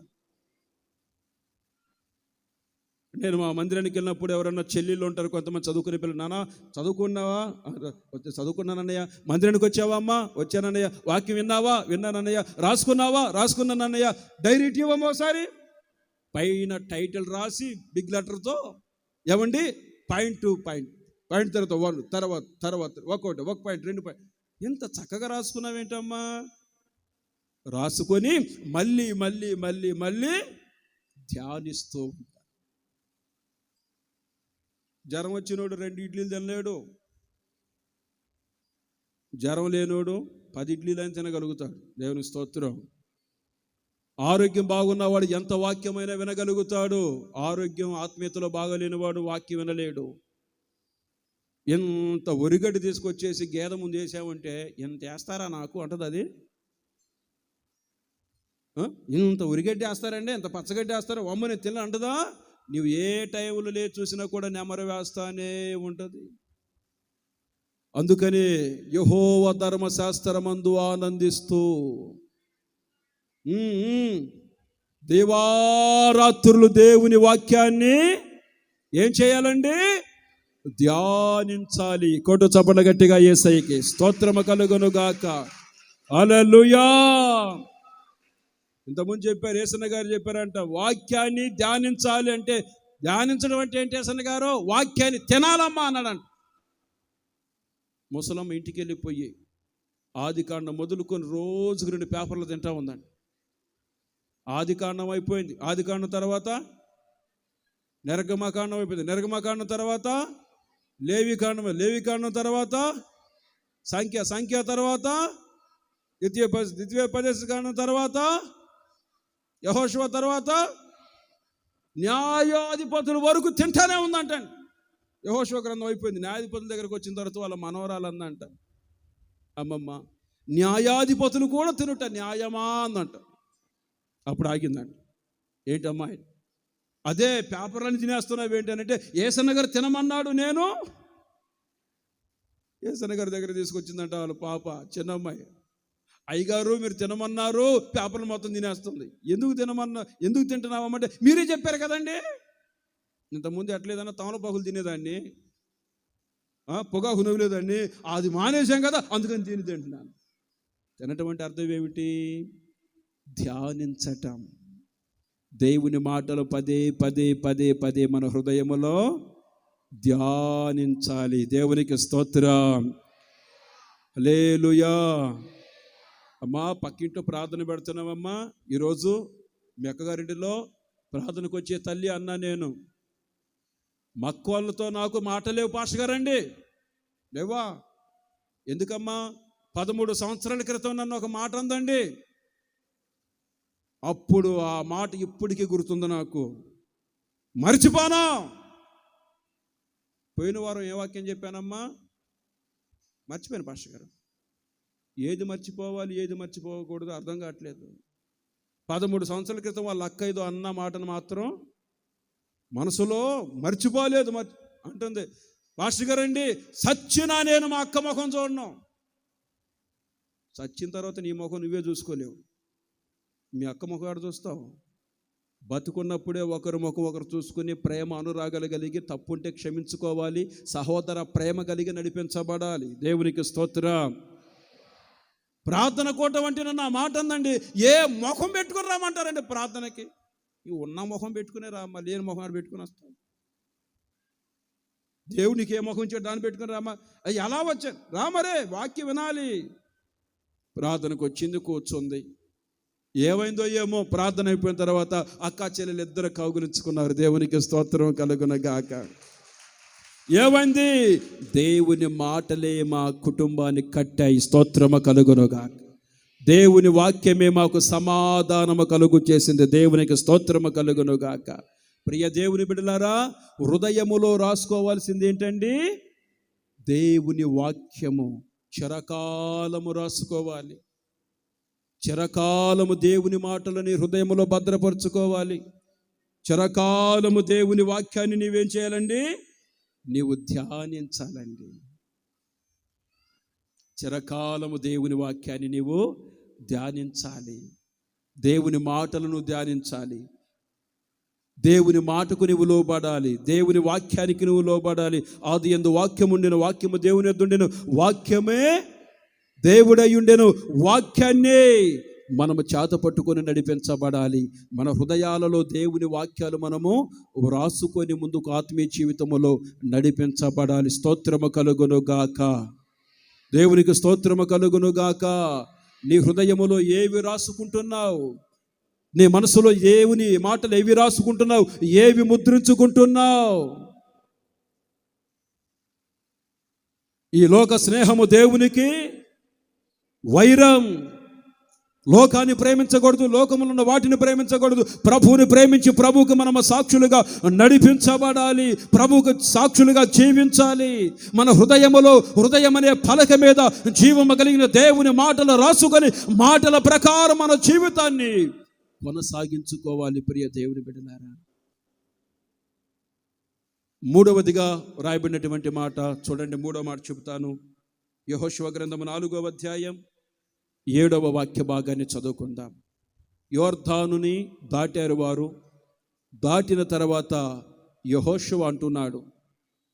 నేను మా మందిరానికి వెళ్ళినప్పుడు ఎవరన్నా చెల్లెళ్ళు ఉంటారు, కొంతమంది చదువుకునే పిల్లలు, నాన్న చదువుకున్నావా? చదువుకున్నానన్నయ్య. మందిరానికి వచ్చావా? అమ్మ వచ్చానన్నయ్య. వాక్యం విన్నావా? విన్నానన్నయ్య. రాసుకున్నావా? రాసుకున్నానన్నయ్య. డైరీ ఇవ్వమ్మా ఒకసారి. పైన టైటిల్ రాసి బిగ్ లెటర్తో, ఏమండి పాయింట్ టు పాయింట్, పాయింట్ తర్వాత 1, తర్వాత ఒకటి, 1 పాయింట్ 2 పాయింట్. ఎంత చక్కగా రాసుకున్నావేంటమ్మా? రాసుకొని మళ్ళీ మళ్ళీ మళ్ళీ మళ్ళీ ధ్యానిస్తూ ఉంటా. జ్వరం వచ్చినోడు 2 ఇడ్లీలు తినలేడు, జ్వరం లేనోడు 10 ఇడ్లీలు అని తినగలుగుతాడు. దేవుని స్తోత్రం. ఆరోగ్యం బాగున్నవాడు ఎంత వాక్యమైనా వినగలుగుతాడు. ఆరోగ్యం ఆత్మీయతలో బాగలేనివాడు వాక్యం వినలేడు. ఎంత ఒరిగడ్డి తీసుకొచ్చేసి గేదె ముందు వేసామంటే, ఎంత వేస్తారా నాకు అంటది అది. ఇంత ఉరిగడ్డి వేస్తారండి, ఎంత పచ్చగడ్డి వేస్తారో, అమ్మ నేను తిన అంటదా. నువ్వు ఏ టైంలో లే చూసినా కూడా నెమరు వేస్తానే ఉంటుంది. అందుకని యెహోవా ధర్మశాస్త్రమందు ఆనందిస్తూ దేవారాత్రులు దేవుని వాక్యాన్ని ఏం చేయాలండి? ధ్యానించాలి. కొట్టు చప్పట్లు గట్టిగా యేసయ్యకి స్తోత్రము కలుగును గాక. హల్లెలూయా. ఇంతకుముందు చెప్పారు, యేసన్న గారు చెప్పారంట, వాక్యాన్ని ధ్యానించాలి అంటే, ధ్యానించడం అంటే ఏంటి యేసన్న గారు? వాక్యాన్ని తినాలమ్మా అన్నాడంట. ముసలమ్మ ఇంటికి వెళ్ళిపోయి ఆదికాండం మొదలుకొని రోజుకు 2 పేపర్లు తింటా ఉందండి. ఆదికాండం అయిపోయింది, ఆదికాండం తర్వాత నిర్గమకాండం అయిపోయింది, నిర్గమకాండం తర్వాత లేవికాండం, లేవికాండం తర్వాత సంఖ్య తర్వాత ద్వితీయోపదేశకాండం తర్వాత యెహోషువ తర్వాత న్యాయాధిపతుల వరకు తింటానే ఉందంటండి. యెహోషువ గ్రంథం అయిపోయింది, న్యాయాధిపతుల దగ్గరకు వచ్చిన తర్వాత వాళ్ళ మనవరాలు అందంట, అమ్మమ్మ న్యాయాధిపతులు కూడా తినుట న్యాయమా అందంట. అప్పుడు ఆగిందంట. ఏంటమ్మా? అదే పేపర్లని తినేస్తున్నావు ఏంటంటే, యేసన్న గారు తినమన్నాడు. నేను యేసన్న గారి దగ్గర తీసుకొచ్చిందంట వాళ్ళ పాప, చిన్నమ్మాయి. అయ్యగారు మీరు తినమన్నారు, పేపర్లు మొత్తం తినేస్తుంది. ఎందుకు తింటున్నామంటే, మీరే చెప్పారు కదండి. ఇంతకుముందు ఎట్లేదన్నా తమలపాకులు తినేదాన్ని, పొగాకు నవ్వులేదాన్ని, అది మానేశాం కదా అందుకని తింటున్నాను. తినటం అంటే అర్థం ఏమిటి? ధ్యానించటం. దేవుని మాటలు పదే పదే పదే పదే మన హృదయములో ధ్యానించాలి. దేవునికి స్తోత్రం. హల్లెలూయా. అమ్మా పక్కింట్లో ప్రార్థన పెడుతున్నామమ్మా. ఈరోజు మీ అక్కగారింటిలో ప్రార్థనకు వచ్చే తల్లి అన్నా, నేను మక్కువలతో నాకు మాటలేవు పాస్టర్గారండి. లేవా? ఎందుకమ్మా? 13 సంవత్సరాల క్రితం నన్ను ఒక మాట అందండి. అప్పుడు ఆ మాట ఇప్పటికీ గుర్తుంది నాకు, మర్చిపోనా. పోయిన వారం ఏ వాక్యం చెప్పానమ్మా? మర్చిపోయాను పాస్టర్ గారు. ఏది మర్చిపోవాలి ఏది మర్చిపోకూడదు అర్థం కావట్లేదు. 13 సంవత్సరాల క్రితం వాళ్ళ అక్క ఏదో అన్న మాటను మాత్రం మనసులో మర్చిపోలేదు. అంటుంది, పాస్టర్ గారండి సచ్చినా నేను మా అక్క ముఖం చూడను. చచ్చిన తర్వాత నీ ముఖం నువ్వే చూసుకోలేవు, మీ అక్క ముఖం ఆడ చూస్తావు. బతుకున్నప్పుడే ఒకరి ముఖం ఒకరు చూసుకుని ప్రేమ అనురాగాలు కలిగి, తప్పుంటే క్షమించుకోవాలి, సహోదర ప్రేమ కలిగి నడిపించబడాలి. దేవునికి స్తోత్రం. ప్రార్థన కూటం అంటే నన్ను ఆ మాట అందండి. ఏ ముఖం పెట్టుకుని రామంటారండి ప్రార్థనకి? ఈ ఉన్న ముఖం పెట్టుకునే రామ్మా, లేని ముఖం పెట్టుకుని వస్తాను. దేవునికి ఏ ముఖం ఇచ్చాడు దాన్ని పెట్టుకుని రామా. అవి ఎలా వచ్చాను? రామరే వాక్యం వినాలి. ప్రార్థనకు వచ్చింది, కూర్చుంది. ఏమైందో ఏమో, ప్రార్థన అయిపోయిన తర్వాత అక్క చెల్లెలు ఇద్దరు కౌగులించుకున్నారు. దేవునికి స్తోత్రం కలుగునగాక. ఏమైంది? దేవుని మాటలే మా కుటుంబాన్ని కట్టాయి. స్తోత్రము కలుగునుగాక. దేవుని వాక్యమే మాకు సమాధానము కలుగు చేసింది. దేవునికి స్తోత్రము కలుగునుగాక. ప్రియ దేవుని బిడ్డలారా, హృదయములో రాసుకోవాల్సింది ఏంటండి? దేవుని వాక్యము. చిరకాలము రాసుకోవాలి. చిరకాలము దేవుని మాటలని హృదయములో భద్రపరుచుకోవాలి. చిరకాలము దేవుని వాక్యాన్ని నీవేం చేయాలండి? నీవు ధ్యానించాలండి. చిరకాలము దేవుని వాక్యాన్ని నీవు ధ్యానించాలి. దేవుని మాటలను ధ్యానించాలి. దేవుని మాటకు నువ్వు లోబడాలి, దేవుని వాక్యానికి నువ్వు లోబడాలి. ఆది యందు వాక్యం ఉండెను, వాక్యము దేవుని యొద్ద ఉండెను, వాక్యమే దేవుడై ఉండెను. వాక్యాన్నే మనము చేత పట్టుకొని నడిపించబడాలి. మన హృదయాలలో దేవుని వాక్యాలు మనము వ్రాసుకొని ముందుకు ఆత్మీయ జీవితములో నడిపించబడాలి. స్తోత్రము కలుగును గాక, దేవునికి స్తోత్రము కలుగును గాక. నీ హృదయములో ఏవి రాసుకుంటున్నావు? నీ మనసులో ఏవి మాటలు ఏవి రాసుకుంటున్నావు? ఏవి ముద్రించుకుంటున్నావు? ఈ లోక స్నేహము దేవునికి వైరం. లోకాన్ని ప్రేమించకూడదు, లోకములో ఉన్న వాటిని ప్రేమించకూడదు. ప్రభువుని ప్రేమించి ప్రభువుకు మనము సాక్షులుగా నడిపించబడాలి, ప్రభువుకు సాక్షులుగా జీవించాలి. మన హృదయం అనే పలక మీద జీవము కలిగిన దేవుని మాటలు రాసుకొని మాటల ప్రకారం మన జీవితాన్ని కొనసాగించుకోవాలి. ప్రియ దేవుని బిడ్డలారా, మూడవదిగా రాయబడినటువంటి మాట చూడండి. మూడవ మాట చెబుతాను. యెహోషువ గ్రంథము 4వ అధ్యాయం 7వ వాక్య భాగాన్ని చదువుకుందాం. యోర్దానుని దాటారు వారు. దాటిన తర్వాత యెహోషువ అంటున్నాడు,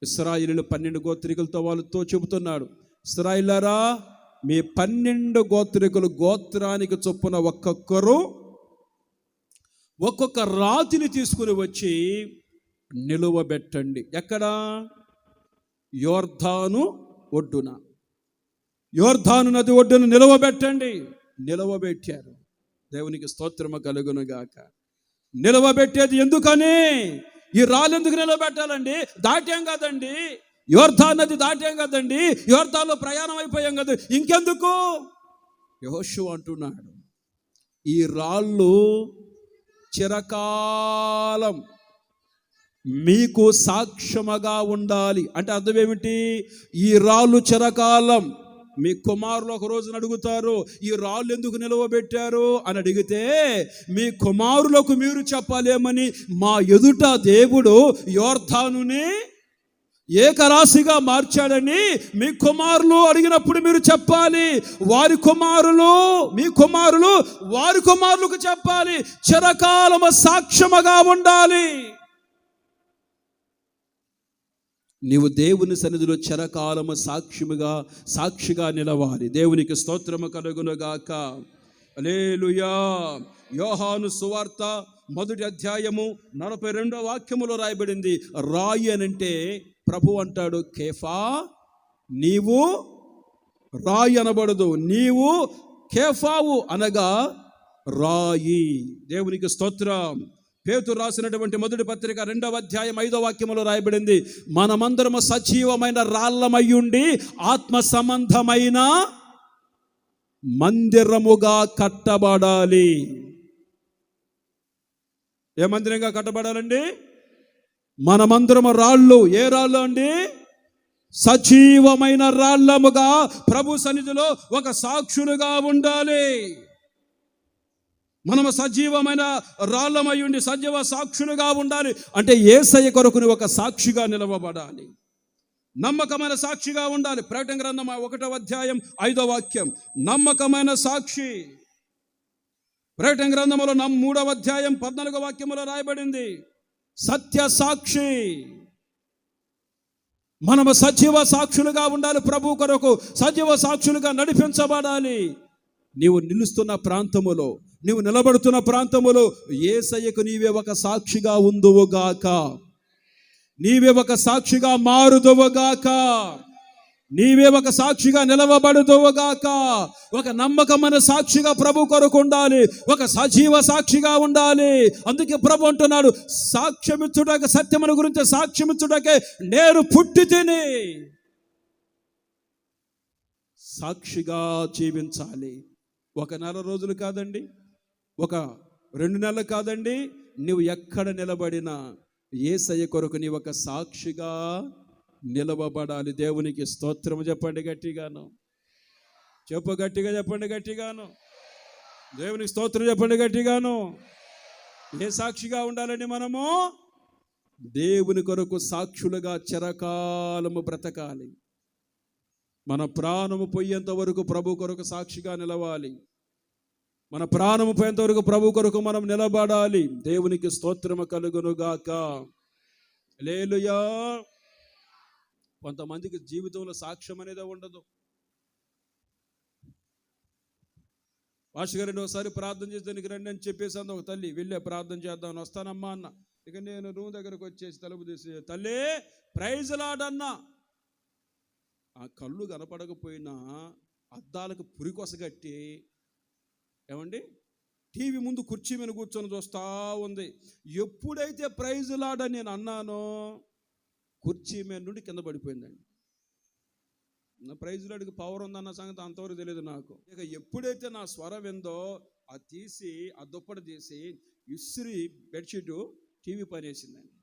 ఇశ్రాయేలీయులు 12 గోత్రికులతో వాళ్ళతో చెబుతున్నాడు, ఇశ్రాయేలీయులారా, మీ 12 గోత్రికులు గోత్రానికి చొప్పున ఒక్కొక్కరు ఒక్కొక్క రాతిని తీసుకుని వచ్చి నిలువబెట్టండి. ఎక్కడ? యోర్దాను ఒడ్డున, యోర్దాను నది ఒడ్డున నిలవబెట్టండి. నిలవబెట్టారు. దేవునికి స్తోత్రము కలుగును గాక. నిలవబెట్టేది ఎందుకని? ఈ రాళ్ళు ఎందుకు నిలబెట్టాలండి? దాటాం కదండి, యోర్దాను నది దాటాం కదండి, యోర్దానులో ప్రయాణం అయిపోయాం కదా, ఇంకెందుకు? యెహోషువ అంటున్నాడు, ఈ రాళ్ళు చిరకాలం మీకు సాక్ష్యముగా ఉండాలి. అంటే అర్థం ఏమిటి? ఈ రాళ్ళు చిరకాలం. మీ కుమారులు ఒక రోజున అడుగుతారు, ఈ రాళ్ళు ఎందుకు నిలవబెట్టారు అని అడిగితే, మీ కుమారులకు మీరు చెప్పాలేమని, మా ఎదుట దేవుడు యోర్దానుని ఏకరాశిగా మార్చాడని మీ కుమారులు అడిగినప్పుడు మీరు చెప్పాలి. వారి కుమారులు, మీ కుమారులు వారి కుమారులకు చెప్పాలి. చిరకాలము సాక్ష్యముగా ఉండాలి. నీవు దేవుని సన్నిధిలో చిరకాలము సాక్షిగా నిలవాలి. దేవునికి స్తోత్రము కలుగునుగాక. హల్లెలూయా. యోహాను సువార్త 1వ అధ్యాయము 42వ వాక్యములో రాయబడింది, రాయి అనంటే ప్రభు అంటాడు, కేఫా, నీవు రాయి అనబడదు, నీవు కేఫావు అనగా రాయి. దేవునికి స్తోత్రం. పేతురు రాసినటువంటి 1వ పత్రిక 2వ అధ్యాయం 5వ వాక్యములో రాయబడింది, మనమందరము సజీవమైన రాళ్ళమయ్యుండి ఆత్మ సంబంధమైన మందిరముగా కట్టబడాలి. ఏ మందిరంగా కట్టబడాలండి? మనమందరము రాళ్ళు. ఏ రాళ్ళు అండి? సజీవమైన రాళ్ళముగా ప్రభు సన్నిధిలో ఒక సాక్షులుగా ఉండాలి. మనము సజీవమైన రాళ్ళమై ఉండి సజీవ సాక్షులుగా ఉండాలి. అంటే యేసయ్య కొరకుని ఒక సాక్షిగా నిలవబడాలి, నమ్మకమైన సాక్షిగా ఉండాలి. ప్రకటన గ్రంథం 1వ అధ్యాయం 5వ వాక్యం, నమ్మకమైన సాక్షి. ప్రకటన గ్రంథంలో 3వ అధ్యాయం 14వ వాక్యములో రాయబడింది, సత్య సాక్షి. మనము సజీవ సాక్షులుగా ఉండాలి. ప్రభు కొరకు సజీవ సాక్షులుగా నడిపించబడాలి. నీవు నిలుస్తున్న ప్రాంతములో, నీవు నిలబడుతున్న ప్రాంతములో యేసయ్యకు నీవే ఒక సాక్షిగా ఉందువుగాక, నీవే ఒక సాక్షిగా మారుదువుగాక, నీవే ఒక సాక్షిగా నిలవబడుదువుగాక. ఒక నమ్మకమైన సాక్షిగా ప్రభు కొరకు ఉండాలి, ఒక సజీవ సాక్షిగా ఉండాలి. అందుకే ప్రభు అంటున్నాడు, సాక్ష్యమిచ్చుటకు, సత్యమును గురించి సాక్ష్యమిచ్చుటకే నేను పుట్టి తిని. సాక్షిగా జీవించాలి. 1 నెల రోజులు కాదండి, 2 నెలలు కాదండి, నువ్వు ఎక్కడ నిలబడినా యేసయ్య కొరకు నీ ఒక సాక్షిగా నిలవబడాలి. దేవునికి స్తోత్రం చెప్పండి గట్టిగాను. గట్టిగా చెప్పండి గట్టిగాను. దేవునికి స్తోత్రం చెప్పండి గట్టిగాను. ఏ సాక్షిగా ఉండాలండి? మనము దేవుని కొరకు సాక్షులుగా చిరకాలము బ్రతకాలి. మన ప్రాణము పోయేంత వరకు ప్రభు కొరకు సాక్షిగా నిలవాలి. మన ప్రాణము పోయేంత వరకు ప్రభు కొరకు మనం నిలబడాలి. దేవునికి స్తోత్రము కలుగునుగాక. హల్లెలూయా. కొంతమందికి జీవితంలో సాక్ష్యం అనేది ఉండదు. పాస్టర్ గారు ఒకసారి ప్రార్థన చేసేదానికి రండి అని చెప్పేసి ఒక తల్లి, వెళ్ళే ప్రార్థన చేద్దామని వస్తానమ్మా అన్న. ఇక నేను రూమ్ దగ్గరకు వచ్చేసి తలుపు తీసి, తల్లి ప్రైజ్ లార్డ్ అన్నా. ఆ కళ్ళు కనపడకపోయినా అద్దాలకు పురికొసగట్టి ఏమండి టీవీ ముందు కుర్చీ మీద కూర్చొని చూస్తూ ఉంది. ఎప్పుడైతే ప్రైజ్ లార్డ్ అని నేను అన్నానో కుర్చీ మీద నుండి కింద పడిపోయిందండి. నా ప్రైజ్ లార్డ్కి పవర్ ఉందన్న సంగతి అంతవరకు తెలియదు నాకు. ఇక ఎప్పుడైతే నా స్వరం విందో అది తీసి ఆ దుప్పటి తీసి ఇస్త్రీ బెడ్షీటు టీవీ పని వేసిందండి.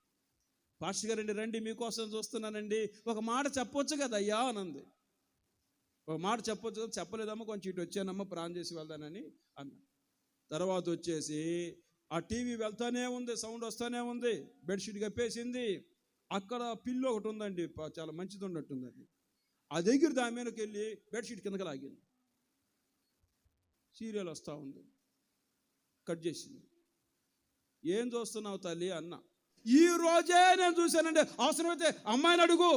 పాస్టర్ గారండి రండి మీకోసం చూస్తున్నానండి, ఒక మాట చెప్పొచ్చు కదా అయ్యా అనంది. ఒక మాట చెప్పొచ్చు కదా, చెప్పలేదమ్మా, కొంచెం ఇటు వచ్చానమ్మా ప్రాణం చేసి వెళ్దానని అన్న. తర్వాత వచ్చేసి ఆ టీవీ వెళ్తానే ఉంది, సౌండ్ వస్తూనే ఉంది, బెడ్షీట్ కప్పేసింది. అక్కడ పిల్లు ఒకటి ఉందండి, చాలా మంచిది ఉన్నట్టుందండి. ఆ దగ్గర దాని మీదకి వెళ్ళి బెడ్షీట్ కిందకి లాగింది. సీరియల్ వస్తూ ఉంది, కట్ చేసింది. ఏం చూస్తున్నావు తల్లి అన్న. ఈ రోజే నేను చూశానండి, అవసరమైతే అమ్మాయిని అడుగు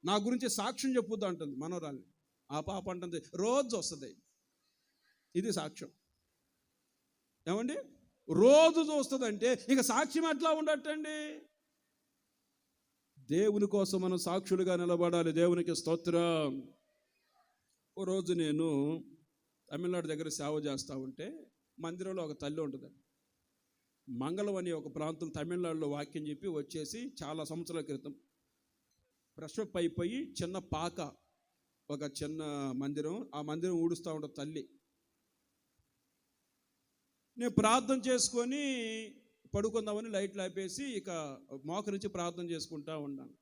నా గురించి సాక్ష్యం చెప్పుద్దా అంటుంది మనోరాల్ని. ఆ పాప అంటుంది రోజు వస్తుంది, ఇది సాక్ష్యం. ఏమండి రోజు చూస్తుందంటే ఇక సాక్ష్యం ఎట్లా ఉండటండి? దేవుని కోసం మనం సాక్షులుగా నిలబడాలి. దేవునికి స్తోత్రం. ఓ రోజు నేను తమిళనాడు దగ్గర సేవ చేస్తూ ఉంటే మందిరంలో ఒక తల్లి ఉంటుందండి. మంగళం అనే ఒక ప్రాంతం తమిళనాడులో వాక్యం చెప్పి వచ్చేసి చాలా సంవత్సరాల క్రితం ప్రసవప్ అయిపోయి చిన్న పాక, ఒక చిన్న మందిరం, ఆ మందిరం ఊడుస్తూ ఉంటుంది తల్లి. నేను ప్రార్థన చేసుకొని పడుకుందామని లైట్లు ఆపేసి ఇక మోకరించి ప్రార్థన చేసుకుంటా ఉన్నాను.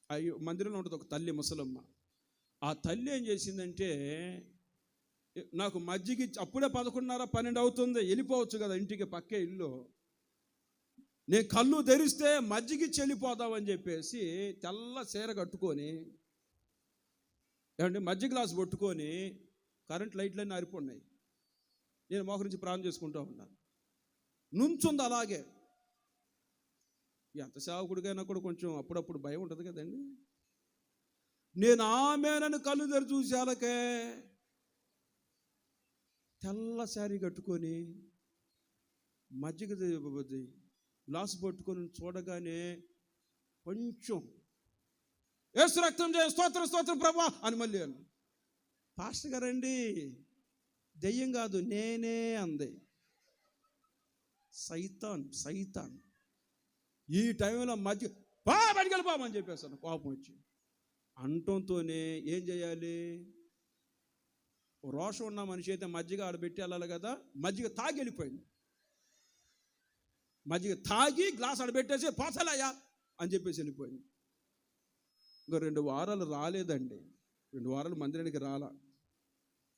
అయ్యో మందిరంలో ఉంటుంది ఒక తల్లి, ముసలమ్మ. ఆ తల్లి ఏం చేసిందంటే నాకు మజ్జిగ, అప్పుడే 11:30 12 అవుతుంది, వెళ్ళిపోవచ్చు కదా ఇంటికి, పక్కే ఇల్లు. నేను కళ్ళు తెరిస్తే మజ్జిగిచ్చి వెళ్ళిపోదామని చెప్పేసి తెల్ల చీర కట్టుకొని ఏమంటే మజ్జిగ గ్లాసు పట్టుకొని కరెంట్ లైట్లన్నీ ఆరిపోయినాయి. నేను మోకరించి ప్రార్థన చేసుకుంటూ ఉన్నాను. నుంచుంది అలాగే. ఎంత సేవకుడికైనా కూడా కొంచెం అప్పుడప్పుడు భయం ఉంటుంది కదండి. నేను ఆమెనని కళ్ళు తెరి చూసేలకే తెల్ల శారీ కట్టుకొని మజ్జిగ గ్లాసు పట్టుకొని చూడగానే కొంచెం యేసు రక్తం చేయ స్తోత్రం స్తోత్రం ప్రభా అని మళ్ళీ అన్న. పాస్టర్ గారండి దెయ్యం కాదు నేనే అంది. సైతాన్ ఈ టైంలో మధ్య బయటికి వెళ్ళిపోమని చెప్పేస్తాను కోపం వచ్చి. అంటంతోనే ఏం చేయాలి? రోషం ఉన్న మనిషి అయితే మజ్జిగ ఆడబెట్టి వెళ్ళాలి కదా, మజ్జిగ తాగి వెళ్ళిపోయింది. మజ్జిగ తాగి గ్లాస్ ఆడబెట్టేసి పోసలయ్యా అని చెప్పేసి వెళ్ళిపోయింది. ఇంకా 2 వారాలు రాలేదండి. 2 వారాలు మందిరానికి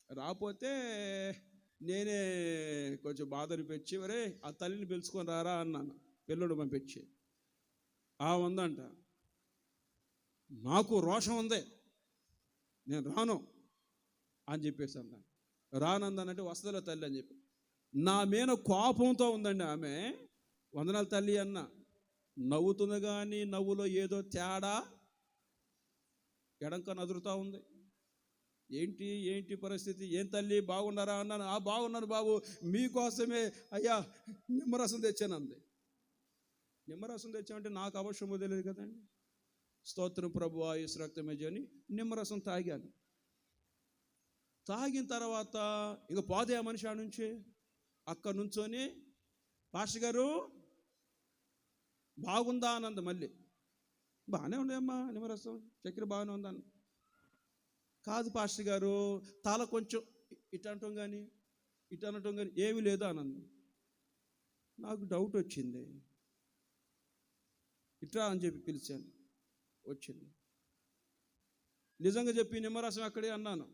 రాపోతే నేనే కొంచెం బాధ అనిపించి ఒరే ఆ తల్లిని పిలుచుకొని రారా అన్నాను. పిల్లడు పంపించి ఉందంట. నాకు రోషం ఉంది, నేను రాను అని చెప్పేసి అన్నాను. రానందానంటే వస్తుందిలే తల్లి అని చెప్పి నా మీద కోపంతో ఉందండి ఆమె. వందనాలు తల్లి అన్న. నవ్వుతుంది కానీ నవ్వులో ఏదో తేడా ఎడంక నదురుతూ ఉంది. ఏంటి పరిస్థితి, ఏం తల్లి బాగున్నారా అన్నాను. బాగున్నాను బాబు, మీకోసమే అయ్యా నిమ్మరసం తెచ్చాను అంది. నిమ్మరసం తెచ్చామంటే నాకు అవసరమో తెలియదు కదండి. స్తోత్రం ప్రభువా యేసు రక్తమే అని నిమ్మరసం తాగాను. తాగిన తర్వాత ఇక పోతే ఆ మనిషి ఆ నుంచి అక్కడ నుంచొని పాస్టర్ గారు బాగుందా అనంది. మళ్ళీ బాగానే ఉన్నాయమ్మా నిమ్మరసం, చక్కెర బాగానే ఉందాను. కాదు పాస్టర్ గారు, తల కొంచెం ఇటు అనటం కానీ ఏమీ లేదా అనంది. నాకు డౌట్ వచ్చింది. ఇట్రా అని చెప్పి పిలిచాను, వచ్చింది. నిజంగా చెప్పి నిమ్మరసం అక్కడే అన్నాను.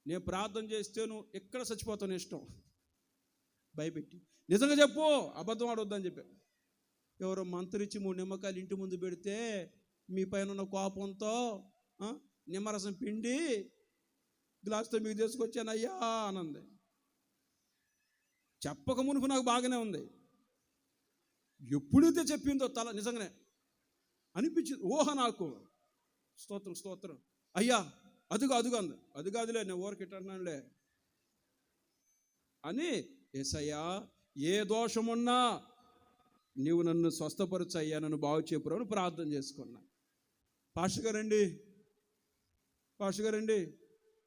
నేను ప్రార్థన చేస్తే నువ్వు ఎక్కడ చచ్చిపోతాను ఇష్టం భయపెట్టి, నిజంగా చెప్పు అబద్ధం ఆడొద్దని చెప్పాను. ఎవరో మంత్రిచ్చి 3 నిమ్మకాయలు ఇంటి ముందు పెడితే మీ పైన ఉన్న కోపంతో నిమ్మరసం పిండి గ్లాస్తో మీకు తీసుకొచ్చాను అయ్యా అనంది. చెప్పక మునుపు నాకు బాగానే ఉంది, ఎప్పుడైతే చెప్పిందో తల నిజంగానే అనిపించింది. ఊహ నాకు. స్తోత్రం స్తోత్రం. అయ్యా అదుగు అంది. అది కాదులే, నేను ఊరకిట్టన్నానులే అని, యేసయ్యా ఏ దోషమున్నా నీవు నన్ను స్వస్థపరచు అయ్యా, నన్ను బాగు చేపురని ప్రార్థన చేసుకున్నా. పాస్టర్ గారండి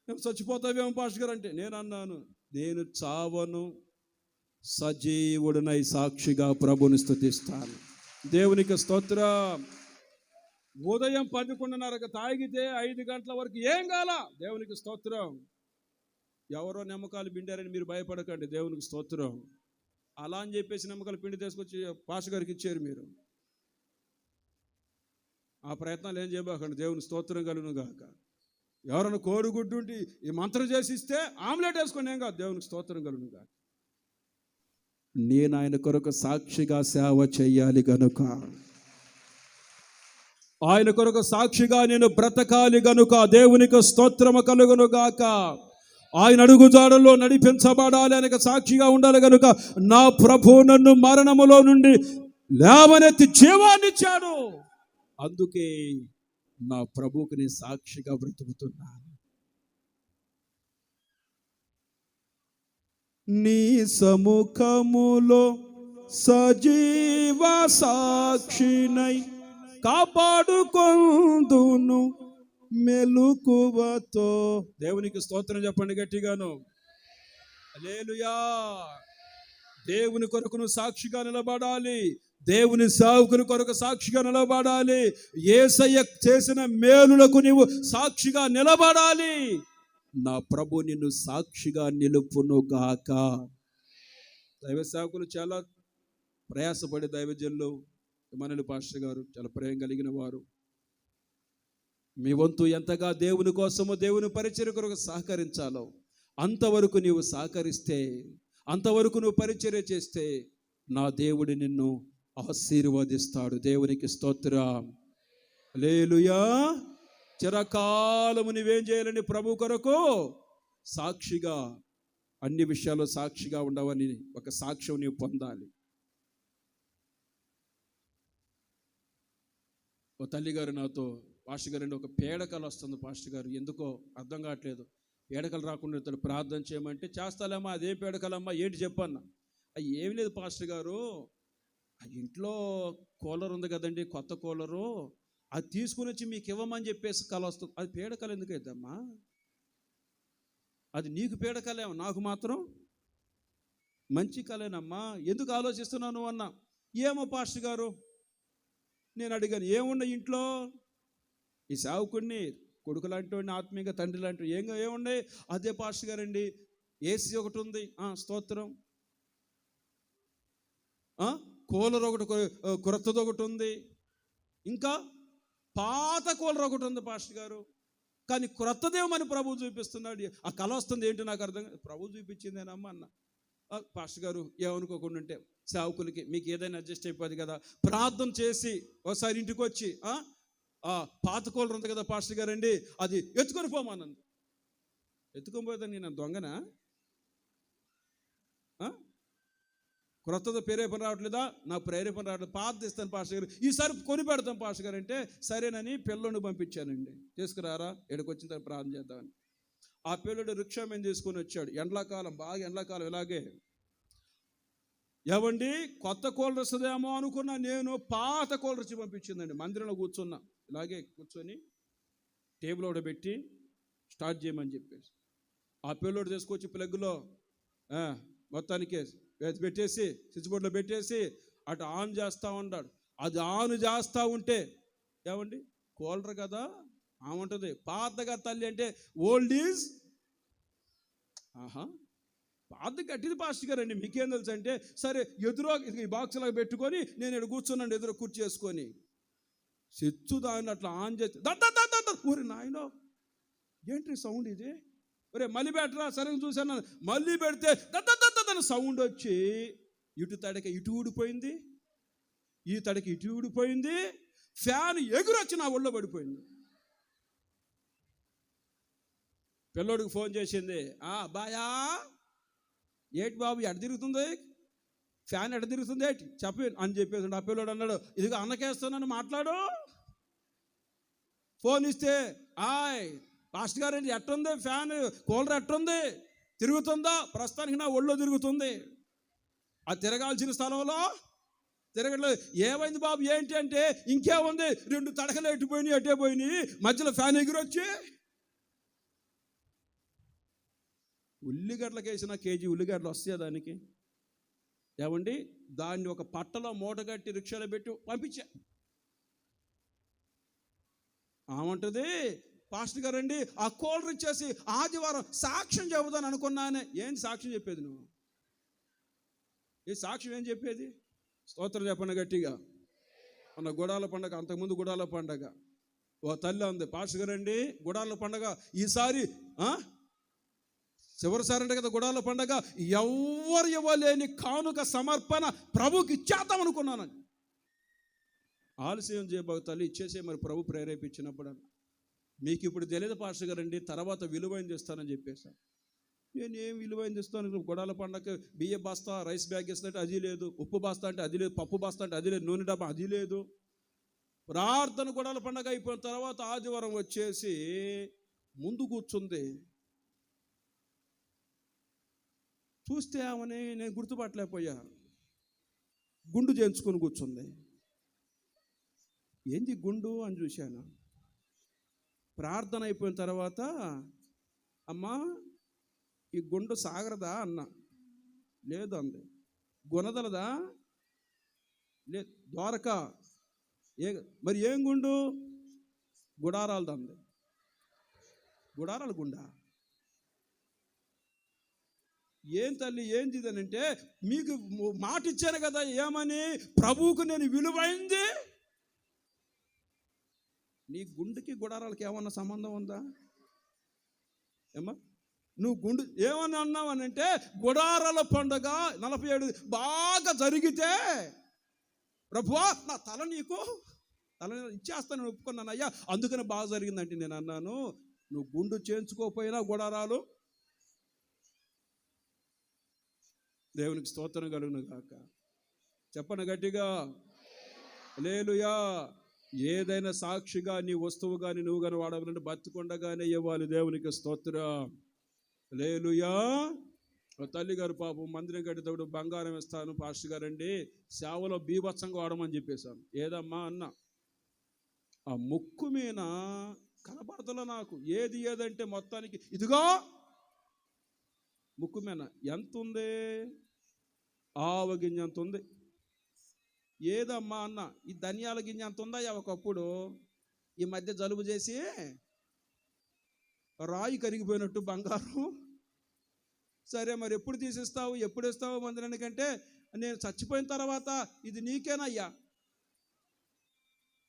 నేను చచ్చిపోతావేమో పాస్టర్ గారు అంటే, నేను అన్నాను, నేను చావను, సజీవుడినై సాక్షిగా ప్రభుని స్తుతిస్తాను. దేవునికి స్తోత్రం. ఉదయం 11:30 తాగితే 5 గంటల వరకు ఏం కాల. దేవునికి స్తోత్రం. ఎవరో నిమ్మకాయలు పిండారని మీరు భయపడకండి. దేవునికి స్తోత్రం. అలా అని చెప్పేసి నిమ్మకాయలు పిండి తీసుకొచ్చి పాస్టర్ గారికి ఇచ్చారు మీరు. ఆ ప్రయత్నాలు ఏం చేయబోకండి. దేవునికి స్తోత్రం కలుగును గాక. ఎవరైనా కోడిగుడ్డు ఉండి ఈ మంత్రం చేసి ఇస్తే ఆమ్లెట్ వేసుకొని ఏం కాదు. దేవునికి స్తోత్రం కలుగును గాక. నేను ఆయన కొరకు సాక్షిగా సేవ చెయ్యాలి గనుక, ఆయన కొరకు సాక్షిగా నేను బ్రతకాలి గనుక దేవునికి స్తోత్రము కలుగును గాక. ఆయన అడుగుజాడల్లో నడిపించబడాలి, ఆయనకు సాక్షిగా ఉండాలి గనుక నా ప్రభు నన్ను మరణములో నుండి లేవనెత్తి జీవాన్నిచ్చాడు. అందుకే నా ప్రభువుకి నేను సాక్షిగా బ్రతుకుతున్నాను. నీ సముఖములో సజీవ సాక్షినై కాపాడుకొందును మెలకువతో. దేవునికి స్తోత్రం చెప్పండి గట్టిగాను. హల్లెలూయా. దేవుని కొరకు నువ్వు సాక్షిగా నిలబడాలి. దేవుని సేవకుని కొరకు సాక్షిగా నిలబడాలి. యేసయ్య చేసిన మేలులకు నీవు సాక్షిగా నిలబడాలి. నా ప్రభు నిన్ను సాక్షిగా నిలుపును గాక. దైవ సేవకులు చాలా ప్రయాసపడి, దైవజనులు మనలు పాస్టర్ గారు చాలా ప్రేమ కలిగిన వారు. మీ వంతు ఎంతగా దేవుని కోసము, దేవుని పరిచర్య కొరకు సహకరించాలో అంతవరకు నీవు సహకరిస్తే, అంతవరకు నువ్వు పరిచర్య చేస్తే నా దేవుడు నిన్ను ఆశీర్వదిస్తాడు. దేవునికి స్తోత్రం. హల్లెలూయా. చిరకాలము నువ్వేం చేయాలని ప్రభు కొరకు సాక్షిగా, అన్ని విషయాల్లో సాక్షిగా ఉండవని ఒక సాక్ష్యం నీవు పొందాలి. ఓ తల్లిగారు నాతో, పాస్టర్ గారు ఒక పేడకలు వస్తుంది పాస్టర్ గారు, ఎందుకో అర్థం కావట్లేదు, పేడకలు రాకుండా ఇతడు ప్రార్థన చేయమంటే, చేస్తాలేమ్మా, అదేం పేడకలమ్మా ఏంటి చెప్పన్నా. అది ఏమి లేదు పాస్టర్ గారు, ఆ ఇంట్లో కూలర్ ఉంది కదండి, కొత్త కూలరు, అది తీసుకుని వచ్చి మీకు ఇవ్వమని చెప్పేసి కల వస్తుంది. అది పేడకలు ఎందుకు అయిద్దమ్మా? అది నీకు పేడకలేమో, నాకు మాత్రం మంచి కలేనమ్మా, ఎందుకు ఆలోచిస్తున్నాను అన్నా. ఏమో పాస్టర్ గారు, నేను అడిగాను, ఏమున్నా ఇంట్లో? ఈ సేవకుడిని కొడుకు లాంటి వాడిని, ఆత్మీయంగా తండ్రి లాంటి ఏమున్నాయి? అదే పాస్టర్ గారండి, ఏసీ ఒకటి ఉంది, స్తోత్రం, కూలర్ ఒకటి క్రొత్తది ఒకటి ఉంది, ఇంకా పాత కూలర్ ఒకటి ఉంది పాస్టర్ గారు, కానీ క్రొత్తదేమని ప్రభు చూపిస్తున్నాడు. ఆ కళ వస్తుంది ఏంటి నాకు అర్థం, ప్రభు చూపించిందేనమ్మా అన్న. పాస్టర్ గారు ఏమనుకోకుండా ఉంటే, సేవకులకి మీకు ఏదైనా అడ్జస్ట్ అయిపోద్ది కదా, ప్రార్థన చేసి ఒకసారి ఇంటికి వచ్చి పాత కూలర్ ఉంది కదా పాస్టర్ గారండి, అది ఎత్తుకొని పోమానంది. ఎత్తుకొని పోయేదాన్ని నేను దొంగనా? క్రొత్తది ప్రేరేపణ రావట్లేదా? నాకు ప్రేరేపణ రావట్లేదు, పాత ఇస్తాను పాస్టర్ గారు, ఈసారి కొని పెడతాం పాస్టర్ గారు అంటే, సరేనని పిల్లోని పంపించానండి, తీసుకురారా ఎక్కడికి వచ్చిన తర్వాత ప్రార్థన చేద్దామని. ఆ పిల్లడు రిక్షా మీద తీసుకొని వచ్చాడు. ఎండాకాలం, బాగా ఎండాకాలం, ఇలాగే ఏవండి కొత్త కూలర్ వస్తుందేమో అనుకున్నా, నేను పాత కూలర్ వచ్చి పంపించిందండి. మందిరంలో కూర్చున్నా, ఇలాగే కూర్చొని టేబుల్ ఒకటి పెట్టి స్టార్ట్ చేయమని చెప్పేసి, ఆ పిల్లోడు తీసుకొచ్చి ప్లగ్లో మొత్తానికి పెట్టేసి, స్విచ్ బోర్డులో పెట్టేసి అటు ఆన్ చేస్తూ ఉన్నాడు. అది ఆన్ చేస్తూ ఉంటే, ఏమండి కూలర్ కదా ఆమంటుంది, పాతగా తల్లి అంటే ఓల్డ్ ఈజ్ పాత గట్టిది పాస్టర్ గారండి, మీకేం తెలుసు అంటే, సరే ఎదురో ఈ బాక్స్ లాగా పెట్టుకొని నేను ఇక్కడ కూర్చున్నాను, ఎదురు కుర్చీ చేసుకొని, స్విచ్ దాన్ని అట్లా ఆన్ చేసి ఊరి నాయనో ఏంటి సౌండ్ ఇది, ఒరే మళ్ళీ పెట్టరా, సరే చూశాను, మళ్ళీ పెడితే దద్దని సౌండ్ వచ్చి ఇటు తడక ఇటు ఊడిపోయింది, ఈ తడక ఇటు ఊడిపోయింది, ఫ్యాన్ ఎగురొచ్చి నా ఒళ్ళో పడిపోయింది. పిల్లోడికి ఫోన్ చేసింది, బాయా ఏటి బాబు ఎడ తిరుగుతుంది, ఫ్యాన్ ఎడ తిరుగుతుంది ఏటి చెప్పి అని చెప్పేసి ఆ పిల్లోడు అన్నాడు, ఇదిగో అన్నకేస్తున్నాను మాట్లాడు. ఫోన్ ఇస్తే, పాస్టర్ గారు ఎట్టుంది ఫ్యాన్, కూలర్ ఎట్టుంది, తిరుగుతుందా? ప్రస్తుతానికి నా ఒళ్ళో తిరుగుతుంది, అది తిరగాల్సిన స్థలంలో తిరగట్లేదు. ఏమైంది బాబు ఏంటి అంటే, ఇంకేముంది, 2 తడకలు ఎట్టిపోయినాయి, అట్టే పోయినాయి, మధ్యలో ఫ్యాన్ ఎగిరొచ్చి. ఉల్లిగడ్డలకు వేసిన కేజీ ఉల్లిగడ్డలు వస్తాయి దానికి. ఏమండి, దాన్ని ఒక పట్టలో మూట కట్టి రిక్షాలో పెట్టి పంపించా. ఆమంటది, పాస్టర్ గారండి ఆ కూలర్ ఇచ్చేసి ఆదివారం సాక్ష్యం చెబుతాను అనుకున్నానే. ఏంటి సాక్ష్యం చెప్పేది నువ్వు? ఈ సాక్ష్యం ఏం చెప్పేది? స్తోత్రం చెప్పండి గట్టిగా. మన గుడాల పండగ, అంతకుముందు గుడాల పండగ, ఓ తల్లి ఉంది, పాస్టర్ గారండి గుడాల పండగ ఈసారి చివరిసారి అంటే కదా గుడాల పండగ, ఎవరు ఇవ్వలేని కానుక సమర్పణ ప్రభుకి ఇచ్చేద్దాం అనుకున్నాను. ఆలస్యం చేయబోక తల్లి ఇచ్చేసే, మరి ప్రభు ప్రేరేపించినప్పుడు అన్న, మీకు ఇప్పుడు తెలియదు పాస్టర్ గారండి, తర్వాత విలువైంది ఇస్తానని చెప్పేశాను. నేను ఏం విలువైంది ఇస్తాను? గుడాల పండగ బియ్య బస్తా, రైస్ బ్యాగ్ ఇస్తున్నట్టు అది లేదు, ఉప్పు బస్తా అంటే అది లేదు, పప్పు బస్తా అంటే అది లేదు, నూనె డబ్బా అది లేదు. ప్రార్థన గుడాల పండగ అయిపోయిన తర్వాత ఆదివారం వచ్చేసి ముందు కూర్చుంది. చూస్తే ఆమెని నేను గుర్తుపట్టలేకపోయా, గుండు చేయించుకొని కూర్చుంది. ఏంది గుండు అని చూశాను. ప్రార్థన అయిపోయిన తర్వాత, అమ్మా ఈ గుండు సాగరదా అన్న. లేదు అంది. గుణదలదా? లేదు. ద్వారక మరి ఏం గుండు? గుడారాలది అంది. గుడారాల గుండా? ఏం తల్లి ఏంది ఇదనంటే, మీకు మాట ఇచ్చాను కదా, ఏమని, ప్రభువుకు నేను విలువైంది. నీ గుండెకి గుడారాలకి ఏమన్నా సంబంధం ఉందా? ఏమా నువ్వు గుండు ఏమని అన్నావని అంటే, గుడారాల పండుగ 47 బాగా జరిగితే, ప్రభువా నా తల నీకు తల ఇచ్చేస్తాను ఒప్పుకున్నాను అయ్యా, అందుకని బాగా జరిగిందంటే నేను అన్నాను, నువ్వు గుండు చేయించుకోకపోయినా గుడారాలు. దేవునికి స్తోత్రం కలుగును గాక. చెప్పను గట్టిగా హల్లెలూయా. ఏదైనా సాక్షిగా నీ వస్తువు కానీ నువ్వు కానీ వాడవాలంటే బతికుండగానే ఇవ్వాలి. దేవునికి స్తోత్రం. హల్లెలూయా. తల్లి గారు పాపం మందిరం కట్టేటప్పుడు బంగారం ఇస్తాను పాస్టర్ గారండి, సేవలో బీభత్సంగా వాడమని చెప్పేశాను. ఏదమ్మా అన్న, ఆ ముక్కు మీద కనపడతలో నాకు ఏది ఏదంటే మొత్తానికి ఇదిగో ముక్కు మీద ఎంత ఉంది, ఆవ గింజ అంత ఉంది. ఏదమ్మా అన్న, ఈ ధనియాల గింజ అంత ఉందా? ఒకప్పుడు ఈ మధ్య జలుబు చేసి రాయి కరిగిపోయినట్టు బంగారం. సరే మరి ఎప్పుడు తీసిస్తావు, ఎప్పుడు ఇస్తావు మందిరానికంటే, నేను చచ్చిపోయిన తర్వాత ఇది నీకేనయ్యా.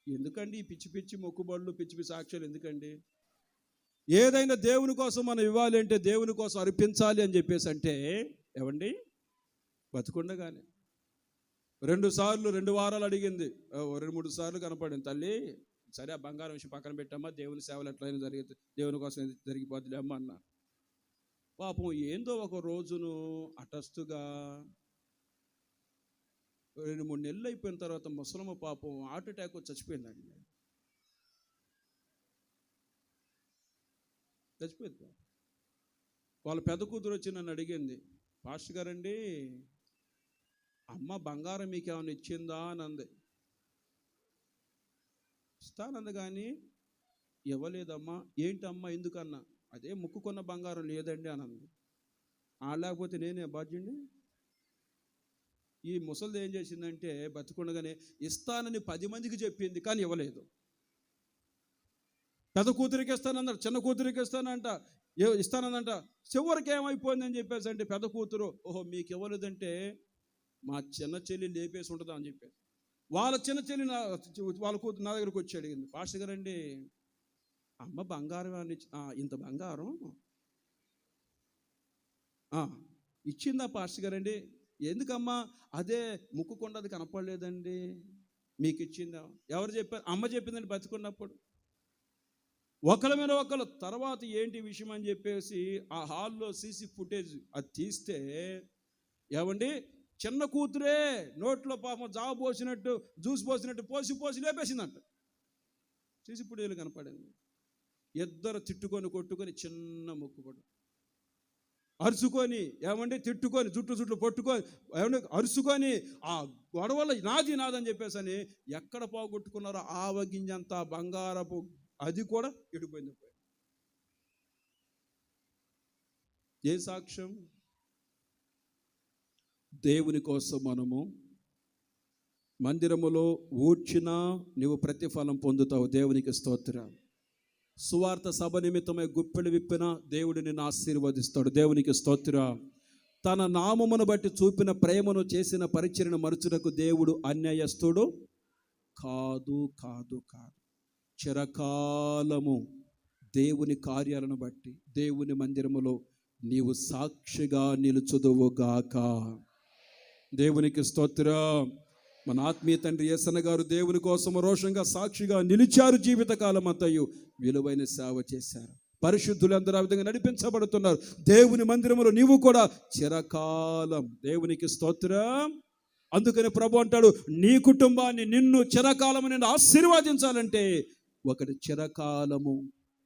ఎందుకండి ఈ పిచ్చి పిచ్చి మొక్కుబడులు, పిచ్చి పిచ్చి సాక్ష్యాలు ఎందుకండి? ఏదైనా దేవుని కోసం మనం ఇవ్వాలి అంటే, దేవుని కోసం అర్పించాలి అని చెప్పేసి అంటే, ఏమండి బతుకుండగానే 2 వారాలు అడిగింది, 2-3 సార్లు కనపడింది. తల్లి సరే ఆ బంగారం విషయం పక్కన పెట్టమ్మా, దేవుని సేవలు ఎట్లయినా జరిగితే దేవుని కోసం జరిగిపోద్దులే అమ్మ అన్న. పాపం ఏందో ఒక రోజును అటస్తుగా 2-3 నెలలు అయిపోయిన తర్వాత ముసలమ్మ పాపం హార్ట్ అటాక్ వచ్చి చచ్చిపోయిందండి. చచ్చిపోయింది. వాళ్ళ పెద్ద కూతురు వచ్చి నన్ను అడిగింది, పాస్టర్ గారండి అమ్మ బంగారం మీకు ఏమైనా ఇచ్చిందా అని అంది. ఇస్తానంది కానీ ఇవ్వలేదమ్మా. ఏంటమ్మా ఎందుకన్నా? అదే ముక్కుకున్న బంగారం లేదండి అని అంది. లేకపోతే నేనే బాధ్యుడిని. ఈ ముసలిది ఏం చేసిందంటే బతికుండగానే ఇస్తానని 10 మందికి చెప్పింది కానీ ఇవ్వలేదు. పెద్ద కూతురికి ఇస్తానన్నారు, చిన్న కూతురికి ఇస్తానంట, ఇస్తానందంట. చివరికి ఏమైపోయిందని చెప్పేసి అంటే పెద్ద కూతురు, ఓహో మీకు ఇవ్వలేదంటే మా చిన్న చెల్లి లేపేసి ఉంటుందా అని చెప్పేసి వాళ్ళ చిన్న చెల్లి వాళ్ళ కూతురు నా దగ్గరకు వచ్చి అడిగింది, పాస్టర్ గారండి అమ్మ బంగారం అని ఇంత బంగారం ఇచ్చిందా పాస్టర్ గారండి? ఎందుకమ్మా? అదే ముక్కుకొండది కనపడలేదండి, మీకు ఇచ్చిందా? ఎవరు చెప్పారు? అమ్మ చెప్పిందండి బతికున్నప్పుడు. ఒకళ్ళ మీద ఒకళ్ళు. తర్వాత ఏంటి విషయం అని చెప్పేసి ఆ హాల్లో సీసీ ఫుటేజ్ అది తీస్తే, ఏమండి, చిన్న కూతురే నోట్లో పాపం జావ పోసినట్టు జ్యూస్ పోసినట్టు పోసి లేపేసిందంట. సీసీ ఫుటేజ్లు కనపడింది. ఇద్దరు తిట్టుకొని కొట్టుకొని చిన్న మొక్కుబడు అరుచుకొని, ఏమంటే తిట్టుకొని జుట్టు పట్టుకొని, ఏమంటే అరుచుకొని ఆ గొడవలు నాదని చెప్పేసి అని ఎక్కడ పోగొట్టుకున్నారో ఆవగింజంత బంగారపు అది కూడా ఎడిపోయింది. ఏ సాక్ష్యం? దేవుని కోసం మనము మందిరములో ఊడ్చినా నీవు ప్రతిఫలం పొందుతావు. దేవునికి స్తోత్రం. సువార్త సభ నిమిత్తమై గుప్పెలు విప్పిన దేవుడు నిన్ను ఆశీర్వదిస్తాడు. దేవునికి స్తోత్రం. తన నామమును బట్టి చూపిన ప్రేమను చేసిన పరిచర్యను మరుచుటకు దేవుడు అన్యాయస్తుడు కాదు. చిరకాలము దేవుని కార్యాలను బట్టి దేవుని మందిరములో నీవు సాక్షిగా నిలుచుదువుగాక. దేవునికి స్తోత్రం. మన ఆత్మీయ తండ్రి యేసన్న గారు దేవుని కోసం రోషంగా సాక్షిగా నిలిచారు. జీవితకాలం అంతయు విలువైన సేవ చేశారు. పరిశుద్ధులందరూ ఆ విధంగా నడిపించబడుతున్నారు. దేవుని మందిరములో నీవు కూడా చిరకాలం. దేవునికి స్తోత్రం. అందుకని ప్రభు అంటాడు, నీ కుటుంబాన్ని, నిన్ను చిరకాలము నేను ఆశీర్వదించాలంటే ఒకటి చిరకాలము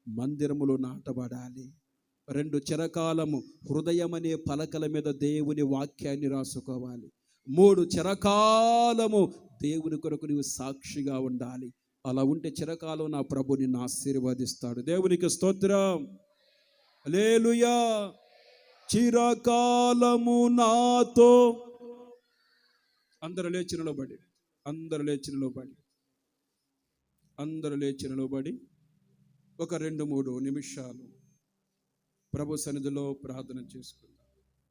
మందిరములో నాటబడాలి. 2 చిరకాలము హృదయం అనే పలకల మీద దేవుని వాక్యాన్ని రాసుకోవాలి. 3 చిరకాలము దేవుని కొరకు నీవు సాక్షిగా ఉండాలి. అలా ఉంటే చిరకాలం నా ప్రభు నిన్ను ఆశీర్వదిస్తాడు. దేవునికి స్తోత్రం. హల్లెలూయా. చిరకాలము నాతో. అందరూ లేచి నిలబడి ఒక 2-3 నిమిషాలు ప్రభు సన్నిధిలో ప్రార్థన చేసుకుందాం.